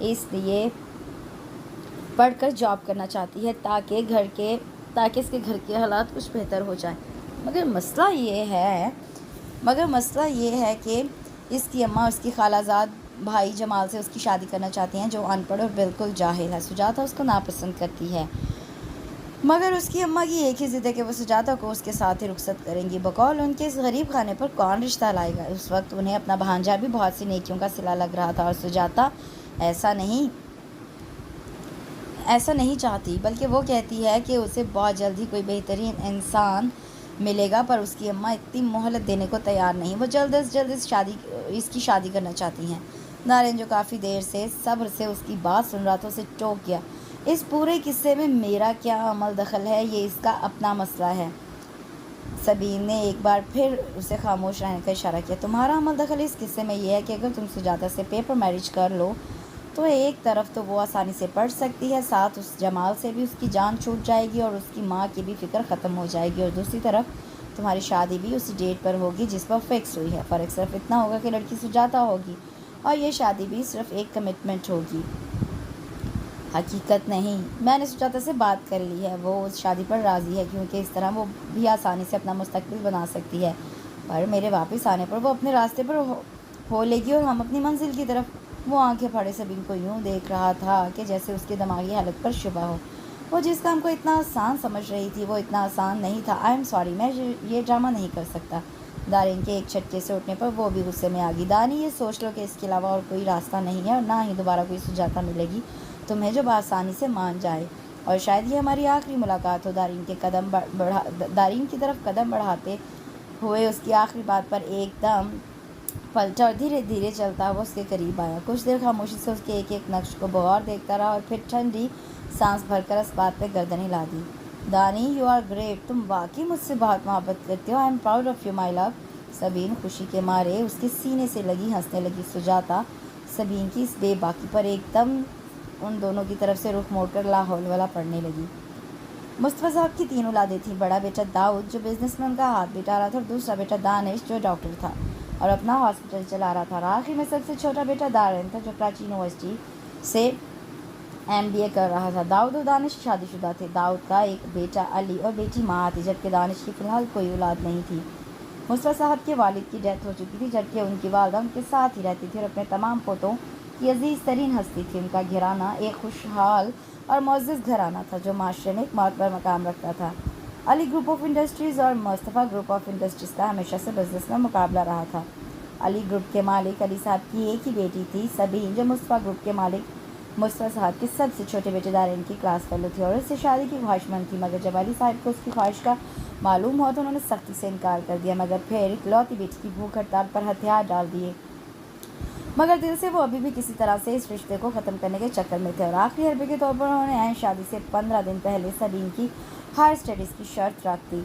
اس لیے پڑھ کر جاب کرنا چاہتی ہے تاکہ اس کے گھر کے حالات کچھ بہتر ہو جائیں۔ مگر مسئلہ یہ ہے کہ اس کی اماں اس کی خالہ زاد بھائی جمال سے اس کی شادی کرنا چاہتی ہیں، جو ان پڑھ اور بالکل جاہل ہے۔ سجاتا اس کو ناپسند کرتی ہے، مگر اس کی اماں کی ایک ہی ضد ہے کہ وہ سجاتا کو اس کے ساتھ ہی رخصت کریں گی۔ بقول ان کے اس غریب خانے پر کون رشتہ لائے گا؟ اس وقت انہیں اپنا بھانجا بھی بہت سی نیکیوں کا صلہ لگ رہا تھا، اور سجاتا ایسا نہیں چاہتی، بلکہ وہ کہتی ہے کہ اسے بہت جلد ہی کوئی بہترین انسان ملے گا، پر اس کی اماں اتنی مہلت دینے کو تیار نہیں۔ وہ جلد از جلد اس کی شادی کرنا چاہتی ہیں۔ دارین جو کافی دیر سے صبر سے اس کی بات سن رہا تھا، اسے ٹوک گیا۔ اس پورے قصے میں میرا کیا عمل دخل ہے؟ یہ اس کا اپنا مسئلہ ہے۔ سبین نے ایک بار پھر اسے خاموش رہنے کا اشارہ کیا۔ تمہارا عمل دخل اس قصے میں یہ ہے کہ اگر تم سجاتا سے پیپر میرج کر لو تو ایک طرف تو وہ آسانی سے پڑھ سکتی ہے، ساتھ اس جمال سے بھی اس کی جان چھوٹ جائے گی اور اس کی ماں کی بھی فکر ختم ہو جائے گی، اور دوسری طرف تمہاری شادی بھی اسی ڈیٹ پر ہوگی جس پر فکس ہوئی ہے۔ فرق صرف اتنا ہوگا کہ لڑکی سجاتا ہوگی اور یہ شادی بھی صرف ایک کمٹمنٹ ہوگی، حقیقت نہیں۔ میں نے سجاتا سے بات کر لی ہے، وہ اس شادی پر راضی ہے، کیونکہ اس طرح وہ بھی آسانی سے اپنا مستقبل بنا سکتی ہے، پر میرے واپس آنے پر وہ اپنے راستے پر ہو لے گی اور ہم اپنی منزل کی طرف۔ وہ آنکھیں پھاڑے سبین کو یوں دیکھ رہا تھا کہ جیسے اس کی دماغی حالت پر شبہ ہو۔ وہ جس کام کو اتنا آسان سمجھ رہی تھی وہ اتنا آسان نہیں تھا۔ آئی ایم سوری، میں یہ ڈرامہ نہیں کر سکتا۔ دارین کے ایک جھٹکے سے اٹھنے پر وہ بھی غصے میں آ گئی۔ دانی، یہ سوچ لو کہ اس کے علاوہ اور کوئی راستہ نہیں ہے، اور نہ ہی دوبارہ کوئی سجاتا ملے گی تمہیں جو بآسانی سے مان جائے، اور شاید یہ ہماری آخری ملاقات ہو۔ دارین کی طرف قدم بڑھاتے ہوئے اس کی آخری بات پر ایک دم پلٹا اور دھیرے دھیرے چلتا ہوا اس کے قریب آیا۔ کچھ دیر خاموشی سے اس کے ایک ایک نقش کو بغور دیکھتا رہا اور پھر ٹھنڈی سانس بھر کر اس بات پہ گردن ہلا دی۔ دانی، یو آر گریٹ، تم واقعی مجھ سے بہت محبت کرتے ہو۔ I am proud of you my love. Sabeen خوشی کے مارے اس کے سینے سے لگی ہنسنے لگی۔ سجاتا سبین کی اس بے باکی پر ایک دم ان دونوں کی طرف سے رخ موڑ کر لاہور والا پڑھنے لگی۔ مصطفیٰ صاحب کی 3 اولادیں تھیں۔ بڑا بیٹا داؤد جو بزنس میں ان کا ہاتھ بٹا رہا تھا، اور دوسرا بیٹا دانش جو ڈاکٹر تھا اور اپنا ہاسپٹل چلا رہا تھا، اور آخر میں سب سے چھوٹا بیٹا دارین تھا جو کراچی یونیورسٹی سے MBA کر رہا تھا۔ داؤد اور دانش شادی شدہ تھے۔ داؤد کا ایک بیٹا علی اور بیٹی ماں تھی، جبکہ دانش کی فی الحال کوئی اولاد نہیں تھی۔ مصطفیٰ صاحب کے والد کی ڈیتھ ہو چکی تھی، جبکہ ان کی والدہ ان کے ساتھ ہی رہتی تھی اور اپنے تمام پوتوں کی عزیز ترین ہستی تھی۔ ان کا گھرانہ ایک خوشحال اور معزز گھرانہ تھا جو معاشرے میں ایک معتبر مقام رکھتا تھا۔ علی گروپ آف انڈسٹریز اور مصطفیٰ گروپ آف انڈسٹریز کا ہمیشہ سے بزنس میں مقابلہ رہا تھا۔ علی گروپ کے مالک علی صاحب کی ایک ہی بیٹی تھی سبین، جو مصطفیٰ گروپ کے مالک مصطفیٰ صاحب کے سب سے چھوٹے بیٹے دارین کی کلاس فیلو تھی اور اس سے شادی کی خواہش مند تھی، مگر جب علی صاحب کو اس کی خواہش کا معلوم ہوا تو انہوں نے سختی سے انکار کر دیا، مگر پھر اکلوتی بیٹی کی بھوک ہڑتال پر ہتھیار ڈال دیے۔ مگر دل سے وہ ابھی بھی کسی طرح سے اس رشتے کو ختم کرنے کے چکر میں تھے، اور آخری حربے کے طور پر انہوں نے عین شادی سے 15 دن پہلے سبین کی ہائر اسٹڈیز کی شرط رکھ دی،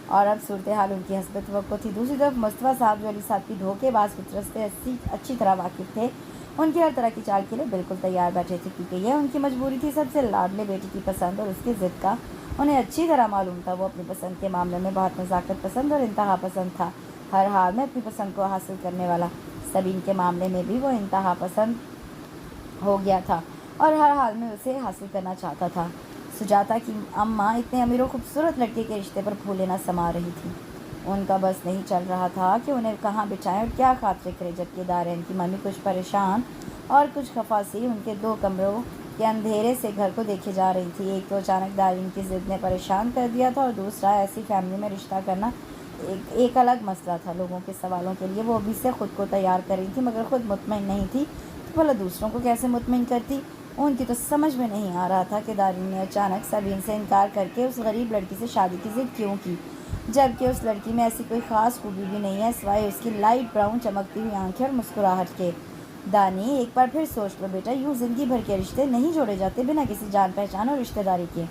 اور اب صورتحال ان کی حسب توقع تھی۔ دوسری طرف مصطفیٰ صاحب جو علی صاحب کی دھوکے باز فطرت سے اچھی طرح واقف تھے، ان کی ہر طرح کی چال کے لیے بالکل تیار بیٹھے تھے، کیونکہ یہ ان کی مجبوری تھی۔ سب سے لاڈلے بیٹی کی پسند اور اس کی ضد کا انہیں اچھی طرح معلوم تھا۔ وہ اپنی پسند کے معاملے میں بہت نزاکت پسند اور انتہا پسند تھا، ہر حال میں اپنی پسند کو حاصل کرنے والا۔ سبین کے معاملے میں بھی وہ انتہا پسند ہو گیا تھا اور ہر حال میں اسے حاصل کرنا چاہتا تھا۔ سجاتا کی اماں اتنے امیر و خوبصورت لڑکے کے رشتے پر پھولے نہ سما رہی تھی، ان کا بس نہیں چل رہا تھا کہ انہیں کہاں بچھائیں اور کیا خاطرے کرے، جبکہ دارین کی ممی کچھ پریشان اور کچھ خفا سی ان کے 2 کمروں کے اندھیرے سے گھر کو دیکھے جا رہی تھی۔ ایک تو اچانک دارین کی ضد نے پریشان کر دیا تھا، اور دوسرا ایسی فیملی میں رشتہ کرنا ایک الگ مسئلہ تھا۔ لوگوں کے سوالوں کے لیے وہ ابھی سے خود کو تیار کر رہی تھی، مگر خود مطمئن نہیں تھی تو بھلا دوسروں کو کیسے مطمئن کرتی؟ ان کی تو سمجھ میں نہیں آ رہا تھا کہ دارین نے اچانک سبین سے انکار کر کے اس غریب لڑکی سے شادی کی ضد کیوں کی، جبکہ اس لڑکی میں ایسی کوئی خاص خوبی بھی نہیں ہے سوائے اس کی لائٹ براؤن چمکتی ہوئی آنکھیں اور مسکراہٹ کے۔ دانی، ایک بار پھر سوچ لو بیٹا، یوں زندگی بھر کے رشتے نہیں جوڑے جاتے بنا کسی جان پہچان اور رشتہ داری کے۔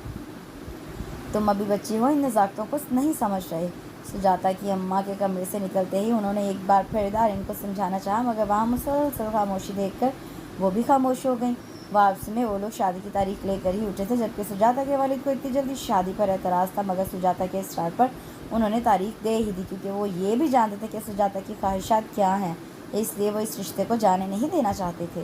تم ابھی بچی ہو، ان نزاکتوں کو نہیں سمجھ رہے۔ سجاتا کی اماں کے کمرے سے نکلتے ہی انہوں نے ایک بار پھر دارین کو سمجھانا چاہا، مگر وہاں مسلسل خاموشی دیکھ کر وہ بھی خاموش ہو گئیں۔ واپسی میں وہ لوگ شادی کی تاریخ لے کر ہی اٹھے تھے، جبکہ سجاتا کے والد کو اتنی جلدی شادی پر اعتراض تھا، مگر سجاتا کے اصرار پر انہوں نے تاریخ دے ہی دی، کیونکہ وہ یہ بھی جانتے تھے کہ سجاتا کی خواہشات کیا ہیں، اس لیے وہ اس رشتے کو جانے نہیں دینا چاہتے تھے۔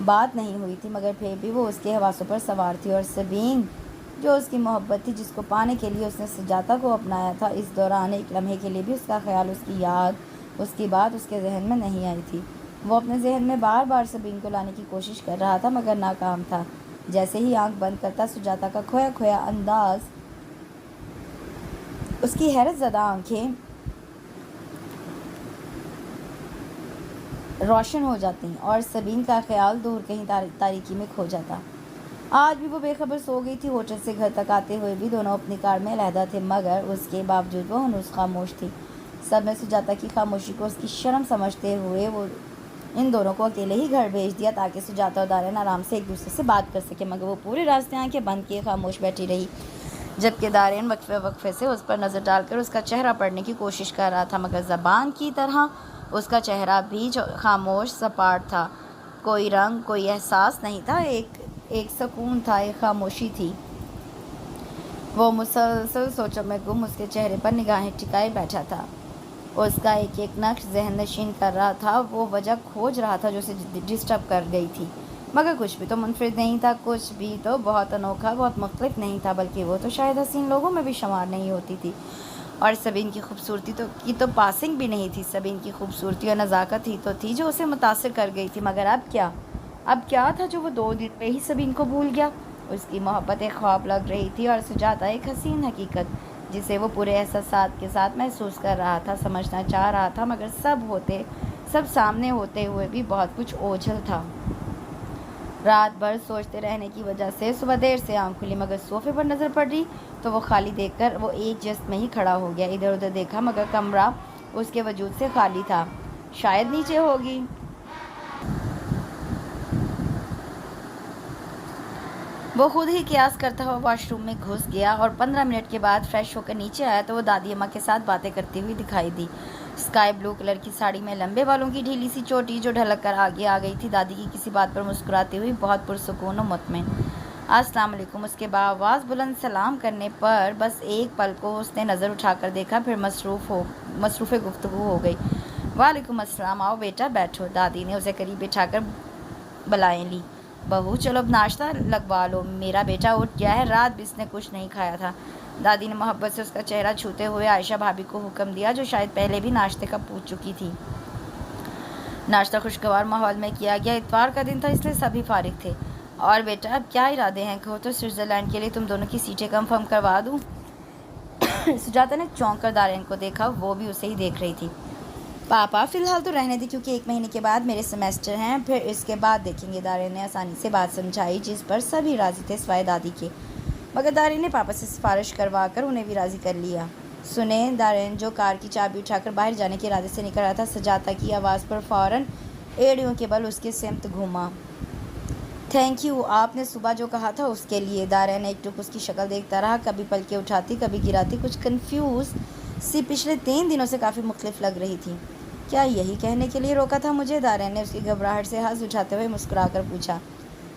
بات نہیں ہوئی تھی، مگر پھر بھی وہ اس کے حواسوں پر سوار تھی، اور سبین جو اس کی محبت تھی، جس کو پانے کے لیے اس نے سجاتا کو اپنایا تھا، اس دوران ایک لمحے کے لیے بھی اس کا خیال، اس کی یاد، اس کی بات اس کے ذہن میں نہیں آئی تھی۔ وہ اپنے ذہن میں بار بار سبین کو لانے کی کوشش کر رہا تھا، مگر ناکام تھا۔ جیسے ہی آنکھ بند کرتا، سجاتا کا کھویا کھویا انداز، اس کی حیرت زدہ آنکھیں روشن ہو جاتی اور سبین کا خیال دور کہیں تاریکی میں کھو جاتا۔ آج بھی وہ بے خبر سو گئی تھی۔ ہوٹل سے گھر تک آتے ہوئے بھی دونوں اپنی کار میں علیحدہ تھے، مگر اس کے باوجود وہ ہنوز خاموش تھی۔ سب نے سجاتا کی خاموشی کو اس کی شرم سمجھتے ہوئے وہ ان دونوں کو اکیلے ہی گھر بھیج دیا تاکہ سجاتا اور دارین آرام سے ایک دوسرے سے بات کر سکے، مگر وہ پورے راستے آنکھیں بند کیے خاموش بیٹھی رہی، جبکہ دارین وقفے وقفے سے اس پر نظر ڈال کر اس کا چہرہ پڑھنے کی کوشش کر رہا تھا، مگر زبان کی طرح اس کا چہرہ بھی خاموش سپاٹ تھا۔ کوئی رنگ، کوئی احساس نہیں تھا، ایک سکون تھا، ایک خاموشی تھی۔ وہ مسلسل سوچوں میں گم اس کے چہرے پر نگاہیں ٹکائے بیٹھا تھا، اس کا ایک ایک نقش ذہن نشین کر رہا تھا، وہ وجہ کھوج رہا تھا جو اسے ڈسٹرب کر گئی تھی، مگر کچھ بھی تو منفرد نہیں تھا، کچھ بھی تو بہت انوکھا، بہت مختلف نہیں تھا، بلکہ وہ تو شاید حسین لوگوں میں بھی شمار نہیں ہوتی تھی۔ اور سبین کی خوبصورتی کی تو پاسنگ بھی نہیں تھی، سبین کی خوبصورتی اور نزاکت ہی تو تھی جو اسے متاثر کر گئی تھی، مگر اب کیا تھا جو وہ 2 دن میں ہی سبین کو بھول گیا؟ اس کی محبت ایک خواب لگ رہی تھی اور سجاتا ایک حسین حقیقت جسے وہ پورے احساسات کے ساتھ محسوس کر رہا تھا، سمجھنا چاہ رہا تھا، مگر سب سامنے ہوتے ہوئے بھی بہت کچھ اوجھل تھا۔ رات بھر سوچتے رہنے کی وجہ سے صبح دیر سے آنکھ کھلی، مگر صوفے پر نظر پڑی تو وہ خالی دیکھ کر وہ ایک جست میں ہی کھڑا ہو گیا۔ ادھر ادھر دیکھا، مگر کمرہ اس کے وجود سے خالی تھا۔ شاید نیچے ہوگی۔ وہ خود ہی قیاس کرتا ہوا واش روم میں گھس گیا اور 15 منٹ کے بعد فریش ہو کر نیچے آیا تو وہ دادی اماں کے ساتھ باتیں کرتی ہوئی دکھائی دی۔ اسکائی بلو کلر کی ساڑی میں لمبے بالوں کی ڈھیلی سی چوٹی جو ڈھلک کر آگے آ گئی تھی، دادی کی کسی بات پر مسکراتی ہوئی بہت پرسکون و مطمئن۔ السلام علیکم۔ اس کے باآواز بلند سلام کرنے پر بس ایک پل کو اس نے نظر اٹھا کر دیکھا، پھر مصروف گفتگو ہو گئی۔ وعلیکم السلام، آؤ بیٹا بیٹھو۔ دادی نے اسے قریب بٹھا کر بلائیں لی۔ بہو چلو اب ناشتہ لگوا لو، میرا بیٹا اٹھ گیا ہے، رات بھی اس نے کچھ نہیں کھایا تھا۔ دادی نے محبت سے اس کا چہرہ چھوتے ہوئے عائشہ بھابھی کو حکم دیا، جو شاید پہلے بھی ناشتے کا پوچھ چکی تھی۔ ناشتہ خوشگوار ماحول میں کیا گیا۔ اتوار کا دن تھا، اس لیے سبھی فارغ تھے۔ اور بیٹا اب کیا ارادے ہیں؟ کہو تو سوئٹزرلینڈ کے لیے تم دونوں کی سیٹیں کنفرم کروا دوں۔ سجاتا نے چونک کر دارین کو دیکھا، وہ بھی اسے ہی دیکھ رہی تھی۔ پاپا فی الحال تو رہنے دیں، کیونکہ 1 مہینے کے بعد میرے سیمیسٹر ہیں، پھر اس کے بعد دیکھیں گے۔ دارین نے آسانی سے بات سمجھائی، جس پر سبھی راضی تھے سوائے دادی کے، مگر دارین نے پاپا سے سفارش کروا کر انہیں بھی راضی کر لیا۔ سنیں، دارین جو کار کی چابی اٹھا کر باہر جانے کے ارادے سے نکل رہا تھا، سجاتا کی آواز پر فوراً ایڑیوں کے بل اس کے سمت گھوما۔ تھینک یو، آپ نے صبح جو کہا تھا اس کے لیے۔ دارین ایک ٹک اس کی شکل دیکھتا رہا، کبھی پلکیں اٹھاتی، کبھی گراتی، کچھ کنفیوز سی پچھلے 3 دنوں سے کافی مختلف لگ رہی تھی۔ کیا یہی کہنے کے لیے روکا تھا مجھے؟ دارین نے اس کی گھبراہٹ سے ہنس اٹھاتے ہوئے مسکرا کر پوچھا۔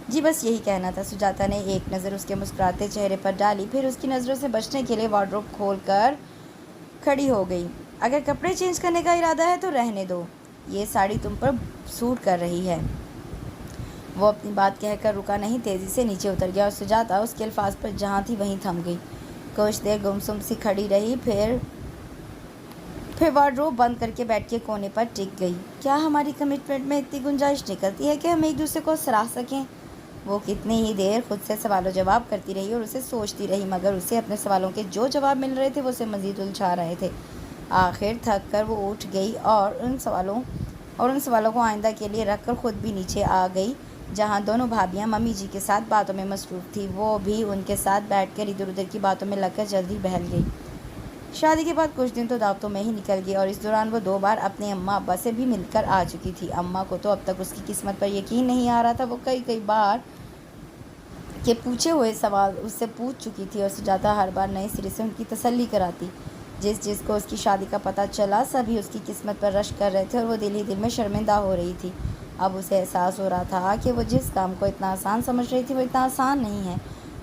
جی بس یہی کہنا تھا۔ سجاتا نے ایک نظر اس کے مسکراتے چہرے پر ڈالی، پھر اس کی نظروں سے بچنے کے لیے وارڈروب کھول کر کھڑی ہو گئی۔ اگر کپڑے چینج کرنے کا ارادہ ہے تو رہنے دو، یہ ساڑی تم پر سوٹ کر رہی ہے۔ وہ اپنی بات کہہ کر رکا نہیں، تیزی سے نیچے اتر گیا اور سجاتا اس کے الفاظ پر جہاں تھی وہیں تھم گئی۔ کچھ دیر گمسم سی کھڑی رہی، پھر وارڈروب بند کر کے بیٹھ کے کونے پر ٹک گئی۔ کیا ہماری کمٹمنٹ میں اتنی گنجائش نکلتی ہے کہ ہم ایک دوسرے کو سراہ سکیں؟ وہ کتنی ہی دیر خود سے سوال و جواب کرتی رہی اور اسے سوچتی رہی، مگر اسے اپنے سوالوں کے جو جواب مل رہے تھے وہ اسے مزید الجھا رہے تھے۔ آخر تھک کر وہ اٹھ گئی اور ان سوالوں کو آئندہ کے لیے رکھ کر خود بھی نیچے آ گئی، جہاں دونوں بھابیاں ممی جی کے ساتھ باتوں میں مصروف تھیں۔ وہ بھی ان کے ساتھ بیٹھ کر ادھر ادھر کی باتوں میں لگ کر جلدی بہل گئی۔ شادی کے بعد کچھ دن تو دعوتوں میں ہی نکل گئے اور اس دوران وہ 2 بار اپنے اماں ابا سے بھی مل کر آ چکی تھی۔ اماں کو تو اب تک اس کی قسمت پر یقین نہیں آ رہا تھا، وہ کئی بار کے پوچھے ہوئے سوال اس سے پوچھ چکی تھی اور سجاتا ہر بار نئے سرے سے ان کی تسلی کراتی۔ جس کو اس کی شادی کا پتہ چلا، سبھی اس کی قسمت پر رشک کر رہے تھے اور وہ دل ہی دل میں شرمندہ ہو رہی تھی۔ اب اسے احساس ہو رہا تھا کہ وہ جس کام کو اتنا آسان سمجھ رہی تھی وہ اتنا آسان نہیں ہے۔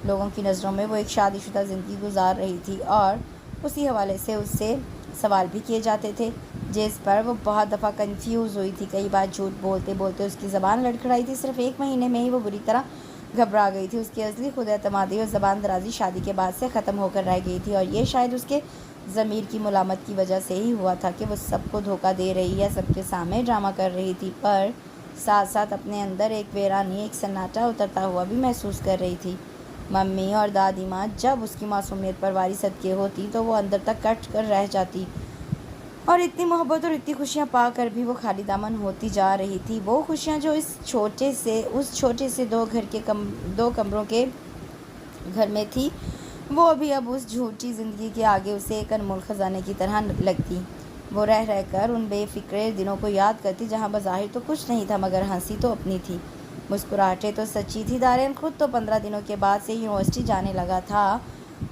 لوگوں کی نظروں میں وہ ایک شادی شدہ زندگی گزار رہی تھی اور اسی حوالے سے اس سے سوال بھی کیے جاتے تھے۔ جس پر وہ بہت دفعہ کنفیوز ہوئی تھی۔ کئی بار جھوٹ بولتے بولتے اس کی زبان لڑکھڑائی تھی۔ صرف 1 مہینے میں ہی وہ بری طرح گھبرا گئی تھی۔ اس کی اصلی خود اعتمادی اور زبان درازی شادی کے بعد سے ختم ہو کر رہ گئی تھی، اور یہ شاید اس کے ضمیر کی ملامت کی وجہ سے ہی ہوا تھا کہ وہ سب کو دھوکہ دے رہی ہے، سب کے سامنے ڈرامہ کر رہی تھی، پر ساتھ ساتھ اپنے اندر ایک ویرانی، ایک سناٹا اترتا ہوا بھی محسوس کر رہی تھی۔ ممی اور دادی ماں جب اس کی معصومیت پر واری صدقے ہوتی تو وہ اندر تک کٹ کر رہ جاتی، اور اتنی محبت اور اتنی خوشیاں پا کر بھی وہ خالی دامن ہوتی جا رہی تھی۔ وہ خوشیاں جو اس چھوٹے سے 2 کمروں کے گھر میں تھی، وہ ابھی اب اس جھوٹی زندگی کے آگے اسے ایک انمول خزانے کی طرح لگتی۔ وہ رہ رہ کر ان بے فکرے دنوں کو یاد کرتی جہاں بظاہر تو کچھ نہیں تھا، مگر ہنسی تو اپنی تھی، مسکراہٹیں تو سچی تھی۔ دارین خود تو 15 دنوں کے بعد سے یونیورسٹی جانے لگا تھا،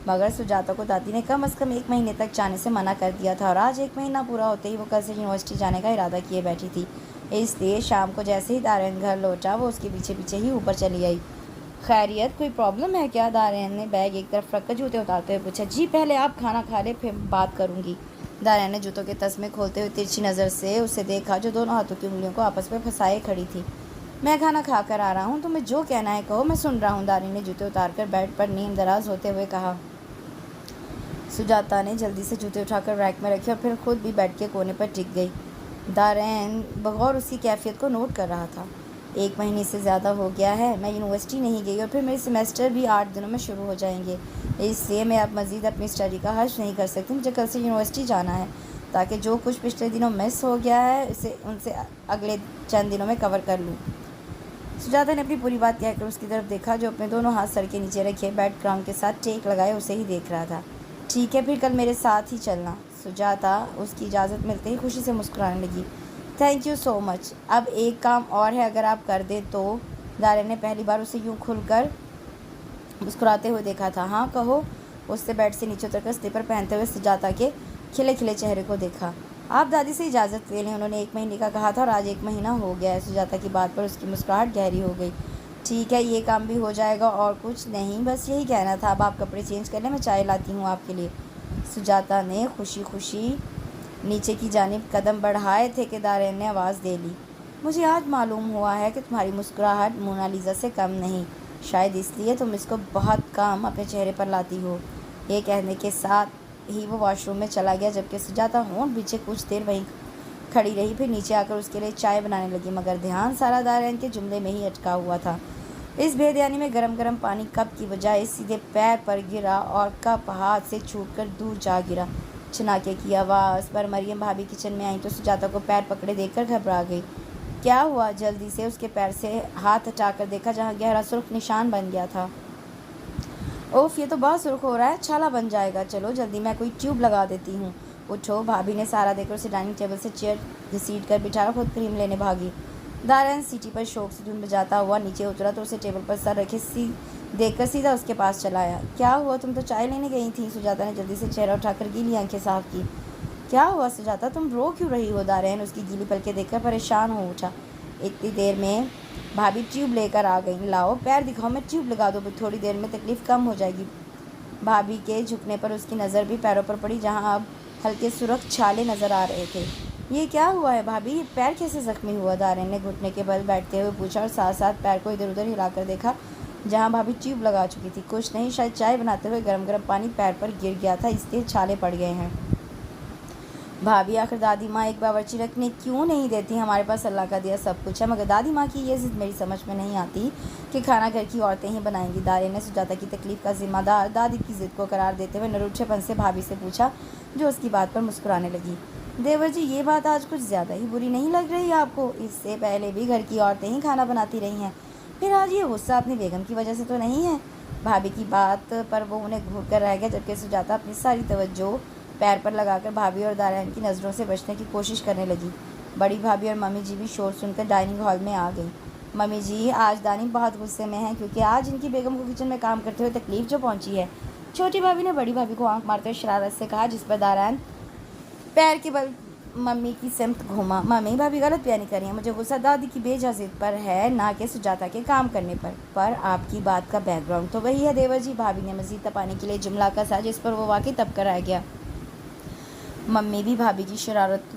مگر سجاتا کو دادی نے کم از کم 1 مہینے تک جانے سے منع کر دیا تھا، اور آج 1 مہینہ پورا ہوتے ہی وہ کل سے یونیورسٹی جانے کا ارادہ کیے بیٹھی تھی۔ اس لیے شام کو جیسے ہی دارین گھر لوٹا، وہ اس کے پیچھے پیچھے ہی اوپر چلی آئی۔ خیریت، کوئی پرابلم ہے کیا؟ دارین نے بیگ ایک طرف رکھ کر جوتے اتارتے ہوئے پوچھا۔ جی، پہلے آپ کھانا کھا لیں پھر بات کروں گی۔ دارین نے جوتوں کے تسمے کھولتے ہوئے ترچھی نظر سے اسے دیکھا، جو دونوں ہاتھوں کی انگلیوں کو آپس میں پھنسائے کھڑی تھی۔ میں کھانا کھا کر آ رہا ہوں، تمہیں جو کہنا ہے کہو، میں سن رہا ہوں، دارین نے جوتے اتار کر بیڈ پر نیم دراز ہوتے ہوئے کہا۔ سجاتا نے جلدی سے جوتے اٹھا کر ریک میں رکھے اور پھر خود بھی بیڈ کے کونے پر ٹک گئی۔ دارین بغور اس کی کیفیت کو نوٹ کر رہا تھا۔ 1 مہینے سے زیادہ ہو گیا ہے، میں یونیورسٹی نہیں گئی، اور پھر میرے سیمیسٹر بھی 8 دنوں میں شروع ہو جائیں گے، اس لیے میں اب مزید اپنی اسٹڈی کا حرج نہیں کر سکتی۔ مجھے کل سے یونیورسٹی جانا ہے تاکہ جو کچھ پچھلے دنوں مس ہو گیا ہے ان سے اگلے چند دنوں میں کور کر لوں۔ سجاتا نے اپنی پوری بات کہہ کر اس کی طرف دیکھا، جو اپنے دونوں ہاتھ سر کے نیچے رکھے بیک گراؤنڈ کے ساتھ ٹیک لگائے اسے ہی دیکھ رہا تھا۔ ٹھیک ہے، پھر کل میرے ساتھ ہی چلنا۔ سجاتا اس کی اجازت ملتے ہی خوشی سے مسکرانے لگی۔ تھینک یو سو مچ۔ اب ایک کام اور ہے، اگر آپ کر دیں تو؟ دارین نے پہلی بار اسے یوں کھل کر مسکراتے ہوئے دیکھا تھا۔ ہاں کہو۔ اس سے بیڈ سے نیچے اتر کر سلیپر پہنتے ہوئے سجاتا کے کھلے کھلے چہرے کو دیکھا۔ آپ دادی سے اجازت لے لیں، انہوں نے 1 مہینے کا کہا تھا اور آج 1 مہینہ ہو گیا ہے۔ سجاتا کی بات پر اس کی مسکراہٹ گہری ہو گئی۔ ٹھیک ہے، یہ کام بھی ہو جائے گا، اور کچھ نہیں، بس یہی کہنا تھا۔ اب آپ کپڑے چینج کر لیں، میں چائے لاتی ہوں آپ کے لیے۔ سجاتا نے خوشی خوشی نیچے کی جانب قدم بڑھائے تھے کہ دارین نے آواز دے لی۔ مجھے آج معلوم ہوا ہے کہ تمہاری مسکراہٹ مونالیزا سے کم نہیں، شاید اس لیے تم اس کو بہت کم اپنے چہرے پر لاتی ہو۔ یہ کہنے کے ساتھ ہی وہ واش روم میں چلا گیا، جبکہ سجاتا ہونٹ پیچھے کچھ دیر وہیں کھڑی رہی، پھر نیچے آ کر اس کے لیے چائے بنانے لگی، مگر دھیان سارا دارین کے جملے میں ہی اٹکا ہوا تھا۔ اس بے دھیانی میں گرم گرم پانی کپ کی بجائے سیدھے پیر پر گرا اور کپ ہاتھ سے چھوٹ کر دور جا گرا۔ چھناکے کی آواز پر مریم بھابی کچن میں آئیں تو سجاتا کو پیر پکڑے دیکھ کر گھبرا گئی۔ کیا ہوا؟ جلدی سے اس کے پیر سے ہاتھ ہٹا کر دیکھا، جہاں گہرا سرخ نشان بن گیا تھا۔ اوف، یہ تو بہت سرخ ہو رہا ہے، چھالا بن جائے گا، چلو جلدی، میں کوئی ٹیوب لگا دیتی ہوں۔ اٹھو، بھابی نے سہارا دے کر اسے ڈائننگ ٹیبل سے چیئر گھسیٹ کر بٹھایا، خود کریم لینے بھاگی۔ دارین سیٹی پر شوق سے دھن بجاتا ہوا نیچے اترا تو اسے ٹیبل پر سر رکھے دیکھ کر سیدھا اس کے پاس چلا آیا۔ کیا ہوا؟ تم تو چائے لینے گئی تھی۔ سجاتا نے جلدی سے چہرہ اٹھا کر گیلی آنکھیں صاف کی۔ کیا ہوا سجاتا، تم رو کیوں رہی ہو؟ دارین اس کی گیلی پلکیں دیکھ کر پریشان ہو اٹھا۔ اتنی دیر میں بھابی ٹیوب لے کر آ گئی۔ لاؤ پیر دکھاؤ، میں ٹیوب لگا دوں، تھوڑی دیر میں تکلیف کم ہو جائے گی۔ بھابی کے جھکنے پر اس کی نظر بھی پیروں پر پڑی، جہاں اب ہلکے سرخ چھالے نظر آ رہے تھے۔ یہ کیا ہوا ہے بھابی؟ یہ پیر کیسے زخمی ہوا؟ دارین نے گھٹنے کے بل بیٹھتے ہوئے پوچھا اور ساتھ ساتھ پیر کو ادھر ادھر ہلا کر دیکھا جہاں بھابی ٹیوب لگا چکی تھی۔ کچھ نہیں، شاید چائے بناتے ہوئے گرم گرم پانی پیر پر گر گیا تھا، اس لیے چھالے پڑ گئے ہیں۔ بھابی، آخر دادی ماں ایک باورچی رکھنے کیوں نہیں دیتی؟ ہمارے پاس اللہ کا دیا سب کچھ ہے، مگر دادی ماں کی یہ ضد میری سمجھ میں نہیں آتی کہ کھانا گھر کی عورتیں ہی بنائیں گی۔ دارین نے سجاتا کی تکلیف کا ذمہ دار دادی کی ضد کو قرار دیتے ہوئے نروٹھے پن سے بھابی سے پوچھا، جو اس کی بات پر مسکرانے لگی۔ دیور جی، یہ بات آج کچھ زیادہ ہی بری نہیں لگ رہی آپ کو؟ اس سے پہلے بھی گھر کی عورتیں ہی کھانا بناتی رہی ہیں، پھر آج یہ غصہ اپنی بیگم کی وجہ سے تو نہیں ہے؟ بھابی کی بات پر وہ انہیں گھور کر رہ گیا، جبکہ سجاتا اپنی ساری توجہ پیر پر لگا کر بھابی اور دارین کی نظروں سے بچنے کی کوشش کرنے لگی۔ بڑی بھابی اور ممی جی بھی شور سن کر ڈائننگ ہال میں آ گئی۔ ممی جی، آج دانی بہت غصے میں ہیں کیونکہ آج ان کی بیگم کو کچن میں کام کرتے ہوئے تکلیف جو پہنچی ہے۔ چھوٹی بھابی نے بڑی بھابی کو آنکھ مارتے ہوئے شرارت سے کہا، جس پر دارین پیر کے بل ممی کی سمت گھوما۔ ممی، بھابی غلط بیانی کر رہی ہیں، مجھے غصہ دادی کی بے جا ضد پر ہے، نہ کہ سجاتا کے کام کرنے پر آپ کی بات کا بیک گراؤنڈ تو وہی ہے دیور جی۔ بھابی نے مزید تپانے کے لیے جملہ کسا، جس پر وہ واقعی تپ کر آ گیا۔ ممی بھی بھابی کی شرارت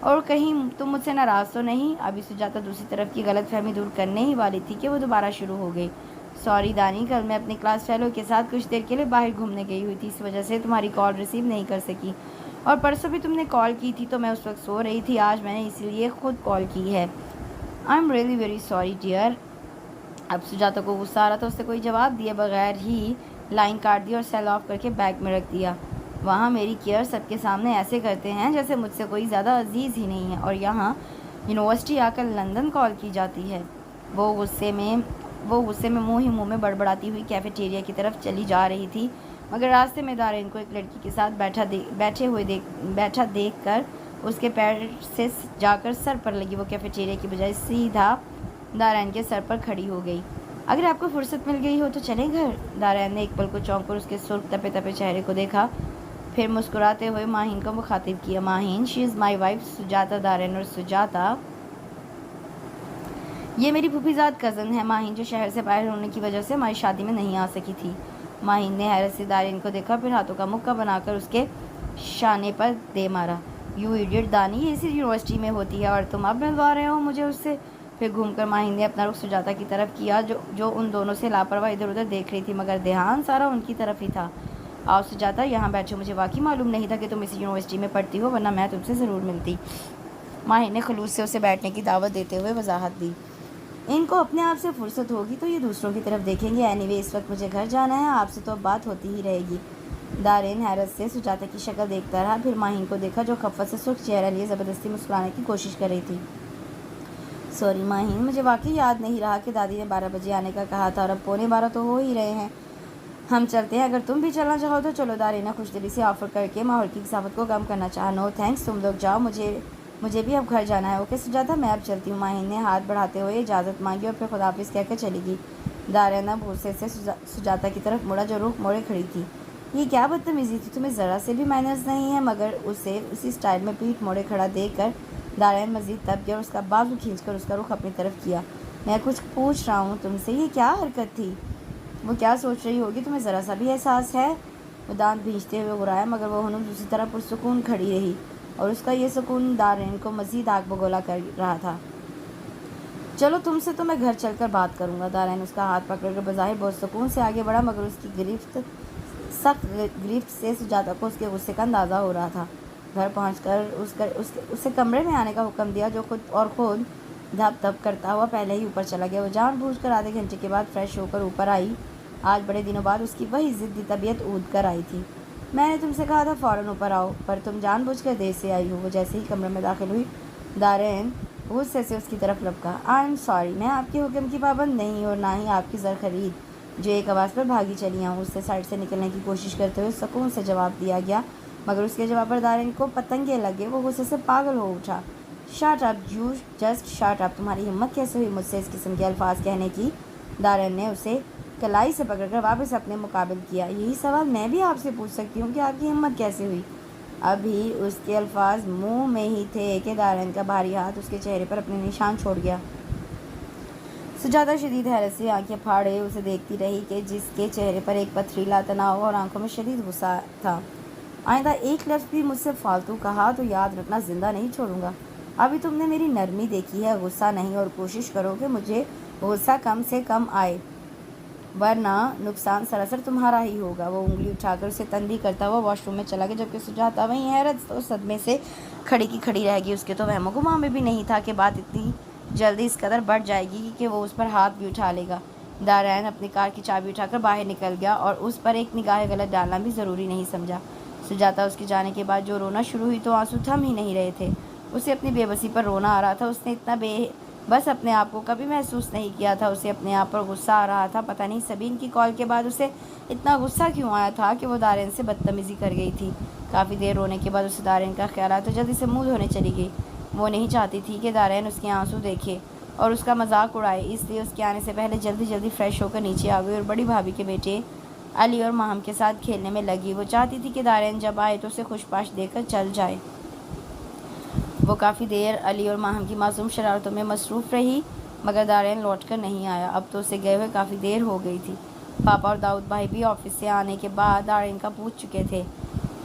اور کہیں تم مجھ سے ناراض تو نہیں؟ ابھی سجاتا دوسری طرف کی غلط فہمی دور کرنے ہی والی تھی کہ وہ دوبارہ شروع ہو گئی۔ سوری دانی، کل میں اپنی کلاس فیلو کے ساتھ کچھ دیر کے لیے باہر گھومنے گئی ہوئی تھی، اس وجہ سے تمہاری کال ریسیو نہیں کر سکی، اور پرسوں بھی تم نے کال کی تھی تو میں اس وقت سو رہی تھی، آج میں نے اسی لیے خود کال کی ہے۔ I am really very sorry dear. اب سجاتا کو غصہ آ رہا تھا، اس سے کوئی جواب دیے بغیر ہی لائن کاٹ دی اور سیل آف کر کے بیگ میں رکھ دیا۔ وہاں میری کیئر سب کے سامنے ایسے کرتے ہیں جیسے مجھ سے کوئی زیادہ عزیز ہی نہیں ہے، اور یہاں یونیورسٹی آ کر لندن کال کی جاتی ہے۔ وہ غصے میں منہ ہی منہ میں بڑبڑاتی ہوئی کیفیٹیریا کی طرف چلی جا رہی تھی، مگر راستے میں دارین کو ایک لڑکی کے ساتھ بیٹھا دیکھ کر اس کے پیر سے جا کر سر پر لگی وہ کیفیٹیریا کی بجائے سیدھا دارین کے سر پر کھڑی ہو گئی۔ اگر آپ کو فرصت مل گئی ہو تو چلیں گھر؟ دارین نے ایک پل کو چونک کر اس کے سرخ تپے تپے چہرے کو دیکھا، پھر مسکراتے ہوئے ماہین کو مخاطب کیا۔ ماہین، شی از مائی وائف سجاتا دارین، اور سجاتا یہ میری پھوپھی زاد کزن ہے ماہین، جو شہر سے باہر ہونے کی وجہ سے ہماری شادی میں نہیں آ سکی تھی۔ ماہین نے حیرت سے دارین کو دیکھا، پھر ہاتھوں کا مکہ بنا کر اس کے شانے پر دے مارا۔ یو ایڈیٹ دانی، یہ اسی یونیورسٹی میں ہوتی ہے اور تم اب ملوا رہے ہو مجھے اس سے؟ پھر گھوم کر ماہین نے اپنا رخ سجاتا کی طرف کیا، جو ان دونوں سے لاپرواہ ادھر ادھر دیکھ رہی تھی، مگر دھیان سارا ان کی طرف ہی تھا۔ آؤ سجاتا، یہاں بیٹھو، مجھے واقعی معلوم نہیں تھا کہ تم اسی یونیورسٹی میں پڑھتی ہو، ورنہ میں تم سے ضرور ملتی۔ ماہین نے خلوص سے اسے بیٹھنے کی دعوت دیتے ہوئے وضاحت دی۔ ان کو اپنے آپ سے فرصت ہوگی تو یہ دوسروں کی طرف دیکھیں گے، اینی وے اس وقت مجھے گھر جانا ہے، آپ سے تو اب بات ہوتی ہی رہے گی۔ دارین حیرت سے سجاتا کی شکل دیکھتا رہا، پھر ماہین کو دیکھا جو خفت سے سرخ چہرہ لیے زبردستی مسکرانے کی کوشش کر رہی تھی۔ سوری ماہین، مجھے واقعی یاد نہیں رہا کہ دادی نے 12 بجے آنے کا کہا تھا، اور اب 11:15 تو ہو ہی رہے ہیں۔ ہم چلتے ہیں، اگر تم بھی چلنا چاہو تو چلو، دارین نے خوش دلی سے آفر کر کے ماحول کی کثافت کو کم کرنا چاہا۔ نو تھینکس، تم لوگ جاؤ، مجھے بھی اب گھر جانا ہے۔ اوکے سجاتا، میں اب چلتی ہوں۔ ماہین نے ہاتھ بڑھاتے ہوئے اجازت مانگی اور پھر خداحافظ کہہ کر چلی گئی۔ دارین اب غصے سے سجاتا کی طرف مڑا، جو رخ موڑے کھڑی تھی۔ یہ کیا بدتمیزی تھی، تمہیں ذرا سے بھی مینرز نہیں ہے؟ مگر اسے اسی سٹائل میں پیٹھ موڑے کھڑا دیکھ کر دارین مزید تپ گیا اور اس کا بازو کھینچ کر اس کا رخ اپنی طرف کیا۔ میں کچھ پوچھ رہا ہوں تم سے، یہ کیا حرکت تھی؟ وہ کیا سوچ رہی ہوگی، تمہیں ذرا سا بھی احساس ہے؟ وہ دانت بھینچتے ہوئے غرایا، مگر وہ ہنوز اسی طرح پرسکون کھڑی رہی، اور اس کا یہ سکون دارین کو مزید آگ بگولا کر رہا تھا۔ چلو تم سے تو میں گھر چل کر بات کروں گا۔ دارین اس کا ہاتھ پکڑ کر بظاہر بہت سکون سے آگے بڑھا، مگر اس کی سخت گرفت سے سجاتا کو اس کے غصے کا اندازہ ہو رہا تھا۔ گھر پہنچ کر اسے کمرے میں آنے کا حکم دیا، جو خود دھپ دھپ کرتا ہوا پہلے ہی اوپر چلا گیا۔ وہ جان بوجھ کر آدھے گھنٹے کے بعد فریش ہو کر اوپر آئی۔ آج بڑے دنوں بعد اس کی وہی ضدی طبیعت اود کر آئی تھی۔ میں نے تم سے کہا تھا فوراً اوپر آؤ، پر تم جان بوجھ کر دیر سے آئی ہو۔ وہ جیسے ہی کمرے میں داخل ہوئی، دارین غصے سے اس کی طرف لپکا۔ آئی ایم سوری، میں آپ کے حکم کی پابند نہیں اور نہ ہی آپ کی زر خرید، جو ایک آواز پر بھاگی چلی آؤں۔ اس سے سائڈ سے نکلنے کی کوشش کرتے ہوئے سکون سے جواب دیا گیا، مگر اس کے جواب پر دارین کو پتنگے لگے۔ وہ غصے سے پاگل ہو اٹھا۔ Shut up, you just shut up, تمہاری ہمت کیسے ہوئی مجھ سے اس قسم کے الفاظ کہنے کی؟ دارین نے اسے کلائی سے پکڑ کر واپس اپنے مقابل کیا۔ یہی سوال میں بھی آپ سے پوچھ سکتی ہوں کہ آپ کی ہمت کیسے ہوئی؟ ابھی اس کے الفاظ منہ میں ہی تھے کہ دارین کا بھاری ہاتھ اس کے چہرے پر اپنے نشان چھوڑ گیا۔ سجاتا شدید حیرت سے آنکھیں پھاڑے اسے دیکھتی رہی، کہ جس کے چہرے پر ایک پتھریلا تناؤ اور آنکھوں میں شدید غصہ تھا۔ آئندہ ایک لفظ بھی مجھ سے فالتو کہا تو یاد رکھنا زندہ نہیں چھوڑوں گا۔ ابھی تم نے میری نرمی دیکھی ہے، غصہ نہیں، اور کوشش کرو کہ مجھے غصہ کم سے کم آئے، ورنہ نقصان سراسر تمہارا ہی ہوگا۔ وہ انگلی اٹھا کر اسے تنبیہ کرتا ہوا واش روم میں چلا گیا، جبکہ سجاتا وہیں حیرت اور صدمے سے کھڑی کی کھڑی رہ گئی۔ اس کے تو وہم و گمان میں بھی نہیں تھا کہ بات اتنی جلدی اس قدر بڑھ جائے گی کہ وہ اس پر ہاتھ بھی اٹھا لے گا۔ دارین اپنی کار کی چابی اٹھا کر باہر نکل گیا اور اس پر ایک نگاہ غلط ڈالنا بھی ضروری نہیں سمجھا۔ سجاتا اس کے جانے کے بعد جو رونا شروع ہوئی تو آنسو تھم ہی نہیں رہے تھے۔ اسے اپنی بے بسی پر رونا آ رہا تھا۔ اس نے اتنا بس اپنے آپ کو کبھی محسوس نہیں کیا تھا۔ اسے اپنے آپ پر غصہ آ رہا تھا۔ پتہ نہیں سبین کی کال کے بعد اسے اتنا غصہ کیوں آیا تھا کہ وہ دارین سے بدتمیزی کر گئی تھی۔ کافی دیر رونے کے بعد اسے دارین کا خیال آیا تو جلدی سے منہ دھونے چلی گئی۔ وہ نہیں چاہتی تھی کہ دارین اس کے آنسو دیکھے اور اس کا مذاق اڑائے، اس لیے اس کے آنے سے پہلے جلدی فریش ہو کر نیچے آ گئی اور بڑی بھابھی کے بیٹے علی اور ماہم کے ساتھ کھیلنے میں لگی۔ وہ چاہتی تھی کہ دارین جب آئے تو اسے خوش پاش دے کر چل جائے۔ وہ کافی دیر علی اور ماہم کی معصوم شرارتوں میں مصروف رہی، مگر دارین لوٹ کر نہیں آیا۔ اب تو اسے گئے ہوئے کافی دیر ہو گئی تھی۔ پاپا اور داؤد بھائی بھی آفس سے آنے کے بعد دارین کا پوچھ چکے تھے۔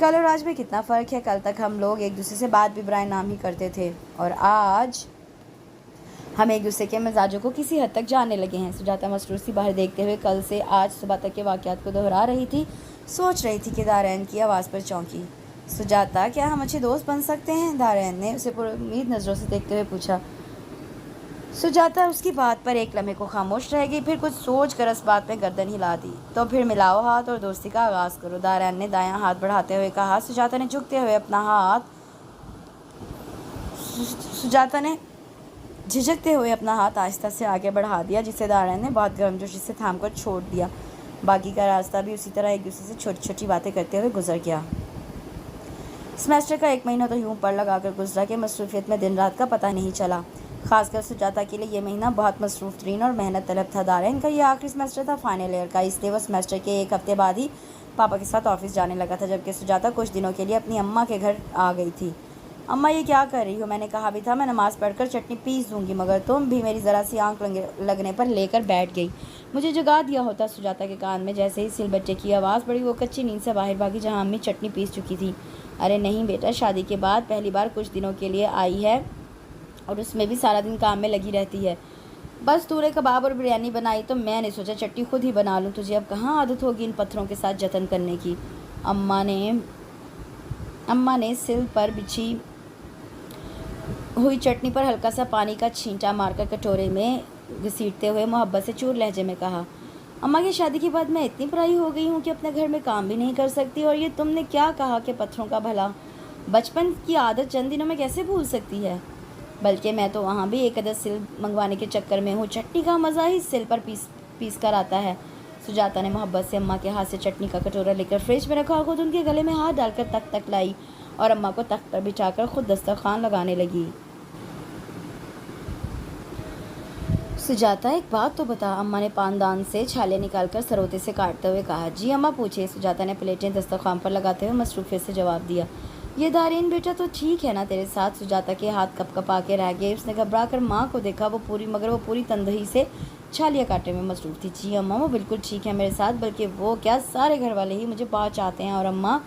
کل اور آج میں کتنا فرق ہے. کل تک ہم لوگ ایک دوسرے سے بات بھی برائے نام ہی کرتے تھے اور آج ہم ایک دوسرے کے مزاجوں کو کسی حد تک جاننے لگے ہیں. سجاتا مسرور سی باہر دیکھتے ہوئے کل سے آج صبح تک کے واقعات کو دہرا رہی تھی. سوچ رہی تھی کہ دارین کی آواز پر چونکی. سجاتا، کیا ہم اچھے دوست بن سکتے ہیں؟ دارین نے اسے پر امید نظروں سے دیکھتے ہوئے پوچھا. سجاتا اس کی بات پر ایک لمحے کو خاموش رہ گئی، پھر کچھ سوچ کر اس بات میں گردن ہلا دی. تو پھر ملاؤ ہاتھ اور دوستی کا آغاز کرو. دارین نے دایاں ہاتھ بڑھاتے ہوئے کہا. سجاتا نے جھجکتے ہوئے اپنا ہاتھ آہستہ سے آگے بڑھا دیا، جسے دارین نے بہت گرمجوشی سے تھام کر چھوڑ دیا. باقی کا راستہ بھی اسی طرح ایک دوسرے سے چھوٹی چھوٹی باتیں کرتے ہوئے گزر گیا. سیمسٹر کا ایک مہینہ تو یوں پڑ لگا کر گزرا کہ مصروفیت میں دن رات کا پتہ نہیں چلا. خاص کر سجاتا کے لیے یہ مہینہ بہت مصروف ترین اور محنت طلب تھا. دارین کا یہ آخری سیمسٹر تھا، فائنل ایئر کا، اس لیے وہ سیمسٹر کے ایک ہفتے بعد ہی پاپا کے ساتھ آفس جانے لگا تھا، جبکہ سجاتا کچھ دنوں کے لیے اپنی اماں کے گھر آ گئی تھی. اماں، یہ کیا کر رہی ہو؟ میں نے کہا بھی تھا میں نماز پڑھ کر چٹنی پیس دوں گی، مگر تم بھی میری ذرا سی آنکھ لگنے پر لے کر بیٹھ گئی. مجھے جگا دیا ہوتا. سجاتا کے کان میں جیسے ہی سل بچے کی آواز پڑی، وہ کچی نیند سے باہر بھاگی جہاں امی چٹنی پیس چکی تھی. ارے نہیں بیٹا، شادی کے بعد پہلی بار کچھ دنوں کے لیے آئی ہے اور اس میں بھی سارا دن کام میں لگی رہتی ہے. بس تو نے کباب اور بریانی بنائی تو میں نے سوچا چٹنی خود ہی بنا لوں. تجھے اب کہاں عادت ہوگی ان پتھروں کے ساتھ جتن کرنے کی؟ اماں نے سل پر بچھی ہوئی چٹنی پر ہلکا سا پانی کا چھینٹا مار کر کٹورے میں گھسیٹتے ہوئے محبت سے چور لہجے میں کہا. اماں کی شادی کے بعد میں اتنی پرائی ہو گئی ہوں کہ اپنے گھر میں کام بھی نہیں کر سکتی، اور یہ تم نے کیا کہا کہ پتھروں کا بھلا؟ بچپن کی عادت چند دنوں میں کیسے بھول سکتی ہے؟ بلکہ میں تو وہاں بھی ایک عدد سل منگوانے کے چکر میں ہوں. چٹنی کا مزہ ہی سل پر پیس کر آتا ہے. سجاتا نے محبت سے اماں کے ہاتھ سے چٹنی کا کٹورا لے کر فریج میں رکھا اور خود ان کے گلے میں ہاتھ ڈال کر تک لائی اور اماں کو تخت پر بچھا کر خود دسترخوان لگانے لگی. سجاتا، ایک بات تو بتا. اماں نے پاندان سے چھالے نکال کر سروتے سے کاٹتے ہوئے کہا. جی اماں، پوچھے. سجاتا نے پلیٹیں دسترخوان پر لگاتے ہوئے مصروفیت سے جواب دیا. یہ دارین بیٹا تو ٹھیک ہے نا تیرے ساتھ؟ سجاتا کے ہاتھ کپ کپا کے رہ گئے. اس نے گھبرا کر ماں کو دیکھا، وہ پوری تندہی سے چھالیاں کاٹنے میں مصروف تھی. جی اماں، وہ بالکل ٹھیک ہے میرے ساتھ، بلکہ وہ کیا سارے گھر والے ہی مجھے بہت چاہتے ہیں، اور اماں،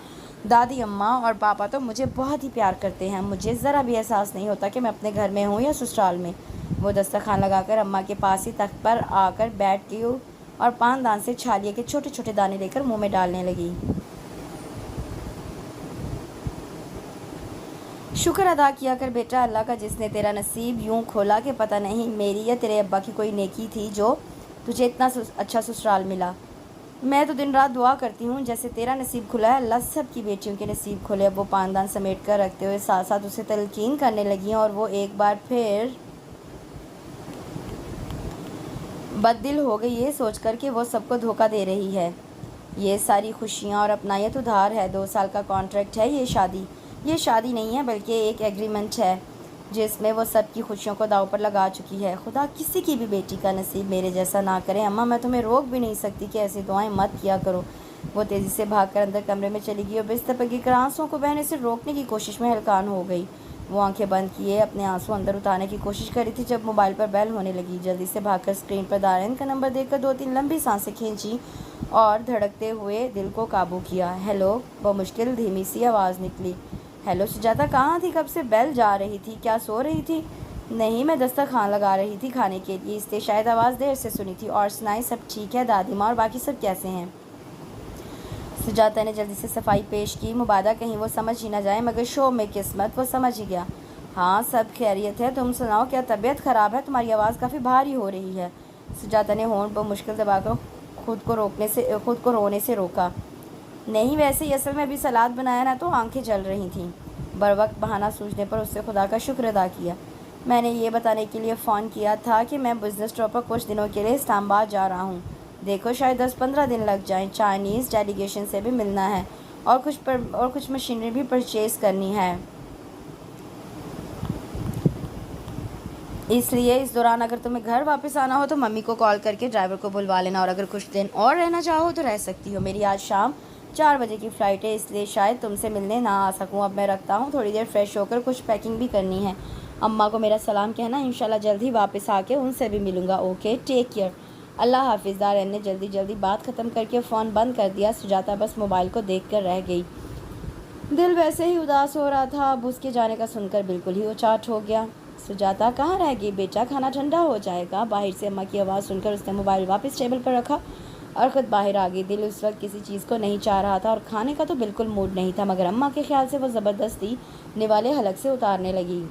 دادی اماں اور پاپا تو مجھے بہت ہی پیار کرتے ہیں. مجھے ذرا بھی احساس نہیں ہوتا کہ میں اپنے گھر میں ہوں یا سسرال میں. وہ دسترخوان لگا کر اماں کے پاس ہی تخت پر آ کر بیٹھ گئی اور پاندان سے چھالیے کے چھوٹے چھوٹے دانے لے کر منہ میں ڈالنے لگی. شکر ادا کیا کر بیٹا اللہ کا، جس نے تیرا نصیب یوں کھولا کہ پتہ نہیں میری یا تیرے ابا کی کوئی نیکی تھی جو تجھے اتنا اچھا سسرال ملا. میں تو دن رات دعا کرتی ہوں جیسے تیرا نصیب کھلا ہے اللہ سب کی بیٹیوں کے نصیب کھولے. اب وہ پاندان سمیٹ کر رکھتے ہوئے ساتھ ساتھ اسے تلقین کرنے لگیں اور وہ ایک بار پھر بد دل ہو گئی یہ سوچ کر کہ وہ سب کو دھوکہ دے رہی ہے. یہ ساری خوشیاں اور اپنائیت ادھار ہے. 2 سال کا کانٹریکٹ ہے. یہ شادی نہیں ہے بلکہ ایک ایگریمنٹ ہے جس میں وہ سب کی خوشیوں کو داؤ پر لگا چکی ہے. خدا کسی کی بھی بیٹی کا نصیب میرے جیسا نہ کرے. اماں، میں تمہیں روک بھی نہیں سکتی کہ ایسی دعائیں مت کیا کرو. وہ تیزی سے بھاگ کر اندر کمرے میں چلی گئی اور بستر پر گر کر آنسوؤں کو بہنے سے روکنے کی کوشش میں ہلکان ہو گئی. وہ آنکھیں بند کیے اپنے آنسو اندر اتارنے کی کوشش کر رہی تھی جب موبائل پر بیل ہونے لگی. جلدی سے بھاگ کر اسکرین پر دارین کا نمبر دیکھ کر 2-3 لمبی سانسیں کھینچی اور دھڑکتے ہوئے دل کو قابو کیا. ہیلو، بمشکل دھیمی سی آواز نکلی. ہیلو سجاتا، کہاں تھی؟ کب سے بیل جا رہی تھی. کیا سو رہی تھی؟ نہیں، میں دسترخوان لگا رہی تھی کھانے کے لیے، اس لیے شاید آواز دیر سے سنی تھی. اور سنائی، سب ٹھیک ہے؟ دادی ماں اور باقی سب کیسے ہیں؟ سجاتا نے جلدی سے صفائی پیش کی. مبادہ کہیں وہ سمجھ ہی نہ جائے، مگر شو میں قسمت وہ سمجھ ہی گیا. ہاں سب خیریت ہے. تم سناؤ، کیا طبیعت خراب ہے؟ تمہاری آواز کافی بھاری ہو رہی ہے. سجاتا نے ہونٹ پر مشکل دبا کر خود کو رونے سے روکا. نہیں، ویسے ہی اصل میں ابھی سلاد بنایا نا تو آنکھیں جل رہی تھیں. بروقت بہانہ سوچنے پر اس سے خدا کا شکر ادا کیا. میں نے یہ بتانے کے لیے فون کیا تھا کہ میں بزنس ٹور پر کچھ دنوں کے لیے اسلام آباد جا رہا ہوں. دیکھو شاید 10-15 دن لگ جائیں. چائنیز ڈیلیگیشن سے بھی ملنا ہے اور کچھ مشینری بھی پرچیز کرنی ہے. اس لیے اس دوران اگر تمہیں گھر واپس آنا ہو تو ممی کو کال کر کے ڈرائیور کو بلوا لینا، اور اگر کچھ دن اور رہنا چاہو تو رہ سکتی ہو. میری آج شام 4 بجے کی فلائٹ ہے، اس لیے شاید تم سے ملنے نہ آ سکوں. اب میں رکھتا ہوں، تھوڑی دیر فریش ہو کر کچھ پیکنگ بھی کرنی ہے. اماں کو میرا سلام کہنا. انشاءاللہ جلد ہی واپس آ کے ان سے بھی ملوں گا. Okay, take care. اللہ حافظ. دارین نے جلدی بات ختم کر کے فون بند کر دیا. سجاتا بس موبائل کو دیکھ کر رہ گئی. دل ویسے ہی اداس ہو رہا تھا، اب اس کے جانے کا سن کر بالکل ہی اچاٹ ہو گیا۔ سجاتا کہاں رہ گئی بیٹا، کھانا ٹھنڈا ہو جائے گا۔ باہر سے اماں کی آواز سن کر اس نے موبائل واپس ٹیبل پر رکھا اور خود باہر آ گئی۔ دل اس وقت کسی چیز کو نہیں چاہ رہا تھا اور کھانے کا تو بالکل موڈ نہیں تھا، مگر اماں کے خیال سے وہ زبردستی نوالے حلق سے اتارنے لگی۔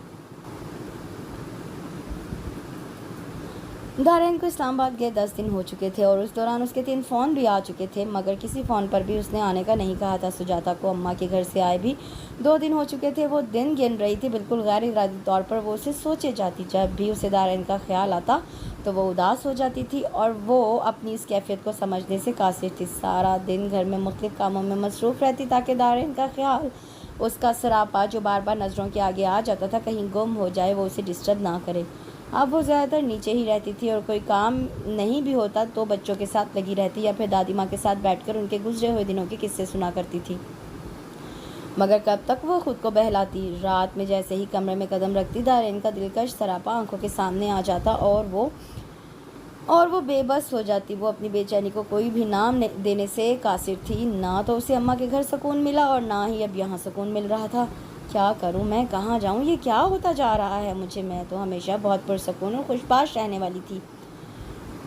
دارین کو اسلام آباد گئے 10 دن ہو چکے تھے اور اس دوران اس کے 3 فون بھی آ چکے تھے، مگر کسی فون پر بھی اس نے آنے کا نہیں کہا تھا۔ سجاتا کو اماں کے گھر سے آئے بھی 2 دن ہو چکے تھے۔ وہ دن گن رہی تھی، بالکل غیر ارادی طور پر وہ اسے سوچے جاتی۔ جب بھی اسے دارین کا خیال آتا تو وہ اداس ہو جاتی تھی اور وہ اپنی اس کیفیت کو سمجھنے سے قاصر تھی۔ سارا دن گھر میں مختلف کاموں میں مصروف رہتی تاکہ دارین کا خیال، اس کا سراپا جو بار بار نظروں کے آگے آ جاتا تھا، کہیں گم ہو جائے، وہ اسے ڈسٹرب نہ کرے۔ اب وہ زیادہ تر نیچے ہی رہتی تھی اور کوئی کام نہیں بھی ہوتا تو بچوں کے ساتھ لگی رہتی یا پھر دادی ماں کے ساتھ بیٹھ کر ان کے گزرے ہوئے دنوں کے قصے سنا کرتی تھی۔ مگر کب تک وہ خود کو بہلاتی؟ رات میں جیسے ہی کمرے میں قدم رکھتی، دارین کا دلکش سراپا آنکھوں کے سامنے آ جاتا اور وہ بے بس ہو جاتی۔ وہ اپنی بے چینی کو کوئی بھی نام دینے سے قاصر تھی۔ نہ تو اسے اماں کے گھر سکون ملا اور نہ ہی اب یہاں سکون مل رہا تھا۔ کیا کروں میں، کہاں جاؤں، یہ کیا ہوتا جا رہا ہے مجھے؟ میں تو ہمیشہ بہت پرسکون اور خوشباش رہنے والی تھی،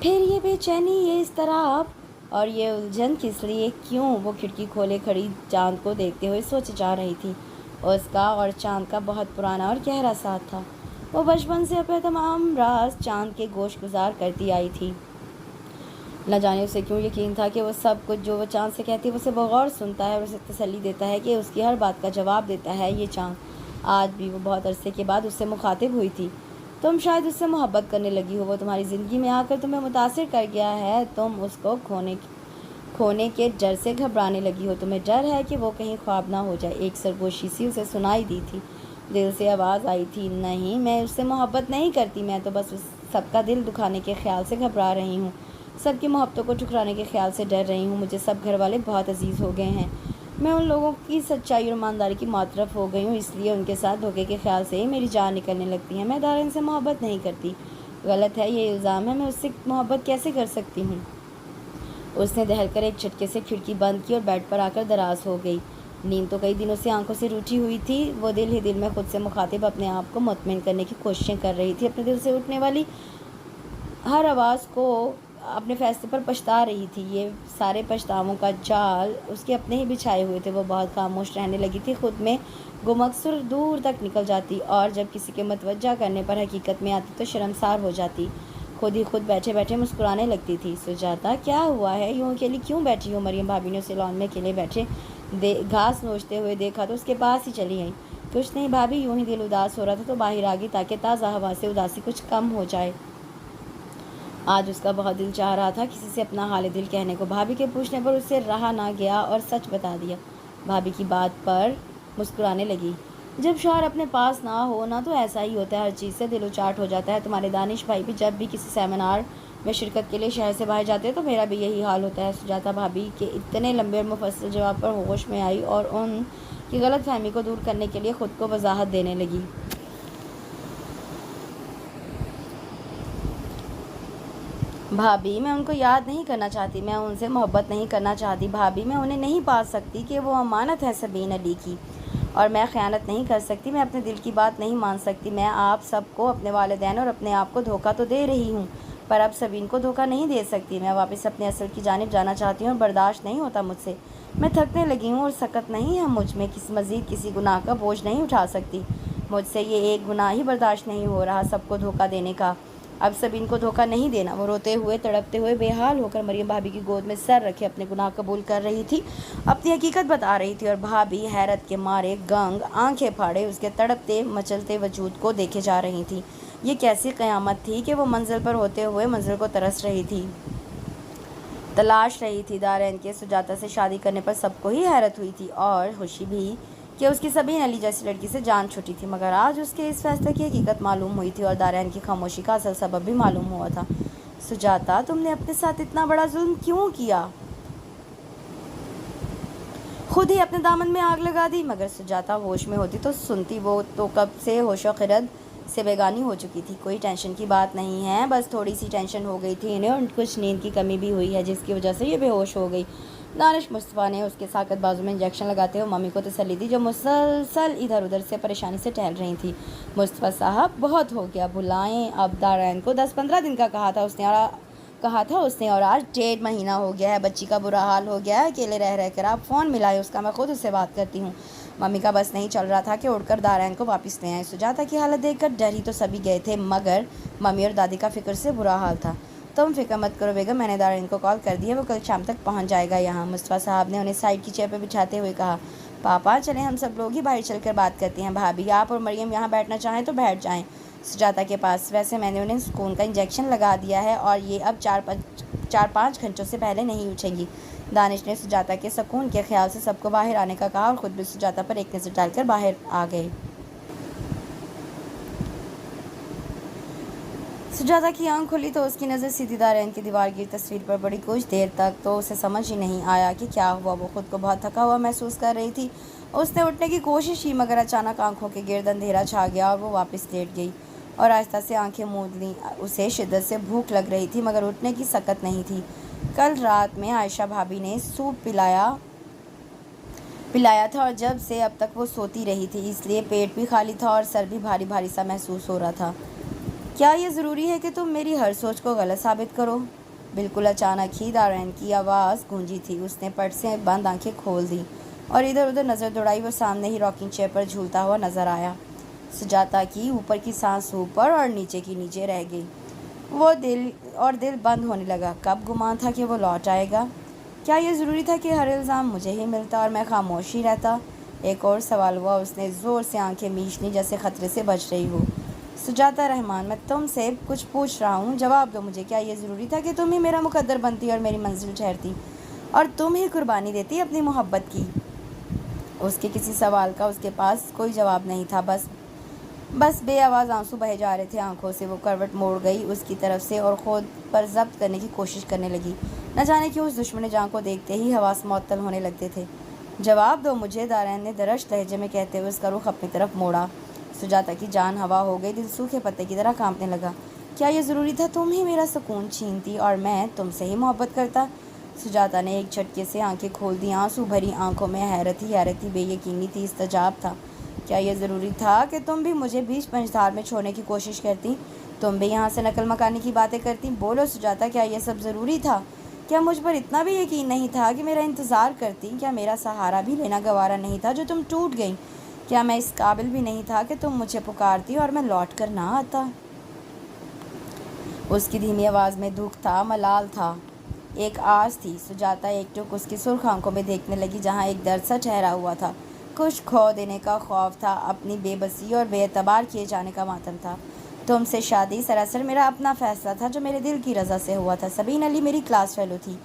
پھر یہ بے چینی، یہ اضطراب اور یہ الجھن کس لیے، کیوں؟ وہ کھڑکی کھولے کھڑی چاند کو دیکھتے ہوئے سوچے جا رہی تھی۔ اس کا اور چاند کا بہت پرانا اور گہرا ساتھ تھا۔ وہ بچپن سے اپنے تمام راز چاند کے گوش گزار کرتی آئی تھی۔ نہ جانے اسے کیوں یقین تھا کہ وہ سب کچھ جو وہ چاند سے کہتی ہے اسے بغور سنتا ہے اور اسے تسلی دیتا ہے کہ اس کی ہر بات کا جواب دیتا ہے یہ چاند۔ آج بھی وہ بہت عرصے کے بعد اس سے مخاطب ہوئی تھی۔ تم شاید اس سے محبت کرنے لگی ہو، وہ تمہاری زندگی میں آ کر تمہیں متاثر کر گیا ہے، تم اس کو کھونے کے ڈر سے گھبرانے لگی ہو، تمہیں ڈر ہے کہ وہ کہیں خواب نہ ہو جائے۔ ایک سرگوشی سی اسے سنائی دی تھی۔ دل سے آواز آئی تھی، نہیں، میں اس سے محبت نہیں کرتی، میں تو بس سب کا دل دکھانے کے خیال سے گھبرا رہی ہوں، سب کی محبتوں کو ٹھکرانے کے خیال سے ڈر رہی ہوں۔ مجھے سب گھر والے بہت عزیز ہو گئے ہیں، میں ان لوگوں کی سچائی اور ایمانداری کی معترف ہو گئی ہوں، اس لیے ان کے ساتھ دھوکے کے خیال سے ہی میری جان نکلنے لگتی ہے۔ میں دارین سے محبت نہیں کرتی، غلط ہے یہ الزام ہے، میں اس سے محبت کیسے کر سکتی ہوں؟ اس نے دہل کر ایک جھٹکے سے کھڑکی بند کی اور بیڈ پر آ کر دراز ہو گئی۔ نیند تو کئی دنوں سے آنکھوں سے روٹھی ہوئی تھی۔ وہ دل ہی دل میں خود سے مخاطب اپنے آپ کو مطمئن کرنے کی کوششیں کر رہی تھی، اپنے دل سے اٹھنے والی ہر آواز کو اپنے فیصلے پر پچھتا رہی تھی۔ یہ سارے پچھتاووں کا جال اس کے اپنے ہی بچھائے ہوئے تھے۔ وہ بہت خاموش رہنے لگی تھی، خود میں گمگسر دور تک نکل جاتی اور جب کسی کے متوجہ کرنے پر حقیقت میں آتی تو شرمسار ہو جاتی، خود ہی خود بیٹھے بیٹھے مسکرانے لگتی تھی۔ سجاتا کیا ہوا ہے، یوں اکیلی کیوں بیٹھی ہو؟ مریم بھابی نے اسے لان میں اکیلے بیٹھے گھاس نوچتے ہوئے دیکھا تو اس کے پاس ہی چلی گئی۔ کچھ نہیں بھابی، یوں ہی دل اداس ہو رہا تھا تو باہر آ گئی تاکہ تازہ ہوا سے اداسی کچھ کم ہو جائے۔ آج اس کا بہت دل چاہ رہا تھا کسی سے اپنا حال دل کہنے کو۔ بھابی کے پوچھنے پر اسے رہا نہ گیا اور سچ بتا دیا۔ بھابی کی بات پر مسکرانے لگی، جب شوہر اپنے پاس نہ ہو نا تو ایسا ہی ہوتا ہے، ہر چیز سے دل اچاٹ ہو جاتا ہے۔ تمہارے دانش بھائی بھی جب بھی کسی سیمینار میں شرکت کے لیے شہر سے باہر جاتے ہیں تو میرا بھی یہی حال ہوتا ہے۔ سجاتا بھابی کے اتنے لمبے اور مفصل جواب پر ہوش میں آئی اور ان کی غلط فہمی کو دور کرنے کے لیے خود کو وضاحت دینے لگی۔ بھابی، میں ان کو یاد نہیں کرنا چاہتی، میں ان سے محبت نہیں کرنا چاہتی۔ بھابی، میں انہیں نہیں پا سکتی کہ وہ امانت ہے سبین علی کی، اور میں خیانت نہیں کر سکتی، میں اپنے دل کی بات نہیں مان سکتی۔ میں آپ سب کو، اپنے والدین اور اپنے آپ کو دھوکہ تو دے رہی ہوں، پر اب سبین کو دھوکہ نہیں دے سکتی۔ میں واپس اپنے اصل کی جانب جانا چاہتی ہوں اور برداشت نہیں ہوتا مجھ سے، میں تھکنے لگی ہوں اور سکت نہیں ہے مجھ میں، مزید کسی گناہ کا بوجھ نہیں اٹھا سکتی۔ مجھ سے یہ ایک گناہ ہی برداشت نہیں ہو رہا، سب کو دھوکہ دینے کا، اب سبین کو دھوکہ نہیں دینا۔ وہ روتے ہوئے، تڑپتے ہوئے، بے حال ہو کر مریم بھابی کی گود میں سر رکھے اپنے گناہ قبول کر رہی تھی، اپنی حقیقت بتا رہی تھی، اور بھابی حیرت کے مارے گنگ آنکھیں پھاڑے اس کے تڑپتے مچلتے وجود کو دیکھے جا رہی تھی۔ یہ کیسی قیامت تھی کہ وہ منزل پر ہوتے ہوئے منزل کو تلاش رہی تھی۔ دارین کے سجاتا سے شادی کرنے پر سب کو ہی حیرت ہوئی تھی اور خوشی بھی کہ اس کی سبین علی جیسی لڑکی سے جان چھوٹی تھی، مگر آج اس کے اس فیصلے کی حقیقت معلوم ہوئی تھی اور دارین کی خاموشی کا اصل سبب بھی معلوم ہوا تھا۔ سجاتا، تم نے اپنے ساتھ اتنا بڑا ظلم کیوں کیا؟ خود ہی اپنے دامن میں آگ لگا دی؟ مگر سجاتا ہوش میں ہوتی تو سنتی، وہ تو کب سے ہوش و خرد سے بیگانی ہو چکی تھی۔ کوئی ٹینشن کی بات نہیں ہے، بس تھوڑی سی ٹینشن ہو گئی تھی انہیں اور کچھ نیند کی کمی بھی ہوئی ہے جس کی وجہ سے یہ بے ہوش ہو گئی۔ دانش مصطفیٰ نے اس کے ساکت بازو میں انجیکشن لگاتے ہوئے ممی کو تسلی دی جو مسلسل ادھر ادھر سے پریشانی سے ٹہل رہی تھی۔ مصطفیٰ صاحب بہت ہو گیا، بلائیں اب دارین کو 10-15 دن کا کہا تھا اس نے اور آج 1.5 مہینہ ہو گیا ہے۔ بچی کا برا حال ہو گیا ہے، اکیلے رہ رہ کر آپ فون ملائے اس کا، میں خود اس سے بات کرتی ہوں۔ ممی کا بس نہیں چل رہا تھا کہ اڑ کر دارین کو واپس لے آئیں۔ سجاتا کی حالت دیکھ کر ڈر ہی تو سبھی گئے تھے، مگر ممی اور دادی کا فکر سے برا حال تھا۔ تم فکر مت کرو بیگم، میں نے دارین کو کال کر دی ہے، وہ کل شام تک پہنچ جائے گا یہاں۔ مصطفیٰ صاحب نے انہیں سائڈ کی چیئر پہ بٹھاتے ہوئے کہا، پاپا چلیں ہم سب لوگ ہی باہر چل کر بات کرتے ہیں، بھابھی آپ اور مریم یہاں بیٹھنا چاہیں تو بیٹھ جائیں سجاتا کے پاس، ویسے میں نے انہیں سکون کا انجیکشن لگا دیا ہے اور یہ اب 4-5 گھنٹوں سے پہلے نہیں اٹھیں گی۔ دانش نے سجاتا کے سکون کے خیال سے سب کو باہر آنے کا کہا اور خود بھی سجاتا پر ایک نظر ڈال کر باہر آ گئے۔ سجاتا کی آنکھ کھلی تو اس کی نظر سیدھی دارین کی دیوار کی تصویر پر پڑی۔ کچھ دیر تک تو اسے سمجھ ہی نہیں آیا کہ کیا ہوا، وہ خود کو بہت تھکا ہوا محسوس کر رہی تھی۔ اس نے اٹھنے کی کوشش کی مگر اچانک آنکھوں کے گرد اندھیرا چھا گیا اور وہ واپس لیٹ گئی اور آہستہ سے آنکھیں موند لیں۔ اسے شدت سے بھوک لگ رہی تھی مگر اٹھنے کی سکت نہیں تھی۔ کل رات میں عائشہ بھابھی نے سوپ پلایا تھا اور جب سے اب تک وہ سوتی رہی تھی، اس لیے پیٹ بھی خالی تھا اور سر بھی بھاری بھاری سا محسوس ہو رہا تھا۔ کیا یہ ضروری ہے کہ تم میری ہر سوچ کو غلط ثابت کرو؟ بالکل اچانک ہی دارین کی آواز گونجی تھی۔ اس نے پٹ سے بند آنکھیں کھول دی اور ادھر ادھر نظر دوڑائی۔ وہ سامنے ہی راکنگ چیئر پر جھولتا ہوا نظر آیا۔ سجاتا کی اوپر کی سانس اوپر اور نیچے کی نیچے رہ گئی، وہ دل بند ہونے لگا۔ کب گمان تھا کہ وہ لوٹ آئے گا؟ کیا یہ ضروری تھا کہ ہر الزام مجھے ہی ملتا اور میں خاموش ہی رہتا؟ ایک اور سوال ہوا۔ اس نے زور سے آنکھیں میچ لیں جیسے خطرے سے بچ رہی ہو۔ سجاتا رحمان، میں تم سے کچھ پوچھ رہا ہوں، جواب دو مجھے۔ کیا یہ ضروری تھا کہ تم ہی میرا مقدر بنتی اور میری منزل ٹھہرتی اور تم ہی قربانی دیتی اپنی محبت کی؟ اس کے کسی سوال کا اس کے پاس کوئی جواب نہیں تھا، بس بے آواز آنسو بہے جا رہے تھے آنکھوں سے۔ وہ کروٹ موڑ گئی اس کی طرف سے اور خود پر ضبط کرنے کی کوشش کرنے لگی۔ نہ جانے کیوں اس دشمن جان کو دیکھتے ہی حواس معطل ہونے لگتے تھے۔ جواب دو مجھے، دارین نے درشت لہجے میں کہتے ہوئے اس کا رخ اپنی طرف موڑا۔ سجاتا کی جان ہوا ہو گئی، دل سوکھے پتے کی طرح کانپنے لگا۔ کیا یہ ضروری تھا تم ہی میرا سکون چھینتی اور میں تم سے ہی محبت کرتا؟ سجاتا نے ایک جھٹکے سے آنکھیں کھول دی، آنسو بھری آنکھوں میں حیرت ہی بے یقینی تھی، استعجاب تھا۔ کیا یہ ضروری تھا کہ تم بھی مجھے بیچ پنجدھار میں چھوڑنے کی کوشش کرتی؟ تم بھی یہاں سے نقل مکانی کی باتیں کرتی؟ بولو سجاتا، کیا یہ سب ضروری تھا؟ کیا مجھ پر اتنا بھی یقین نہیں تھا کہ میرا انتظار کرتی؟ کیا میرا سہارا بھی لینا گوارا نہیں تھا جو تم ٹوٹ گئی؟ کیا میں اس قابل بھی نہیں تھا کہ تم مجھے پکارتی اور میں لوٹ کر نہ آتا؟ اس کی دھیمی آواز میں دکھ تھا، ملال تھا، ایک آس تھی۔ سجاتا ایک ٹک اس کی سرخ آنکھوں میں دیکھنے لگی جہاں ایک درد سا ٹھہرا ہوا تھا، کچھ کھو دینے کا خوف تھا، اپنی بے بسی اور بے اعتبار کیے جانے کا ماتم تھا۔ تم سے شادی سراسر میرا اپنا فیصلہ تھا جو میرے دل کی رضا سے ہوا تھا۔ سبین علی میری کلاس فیلو تھی۔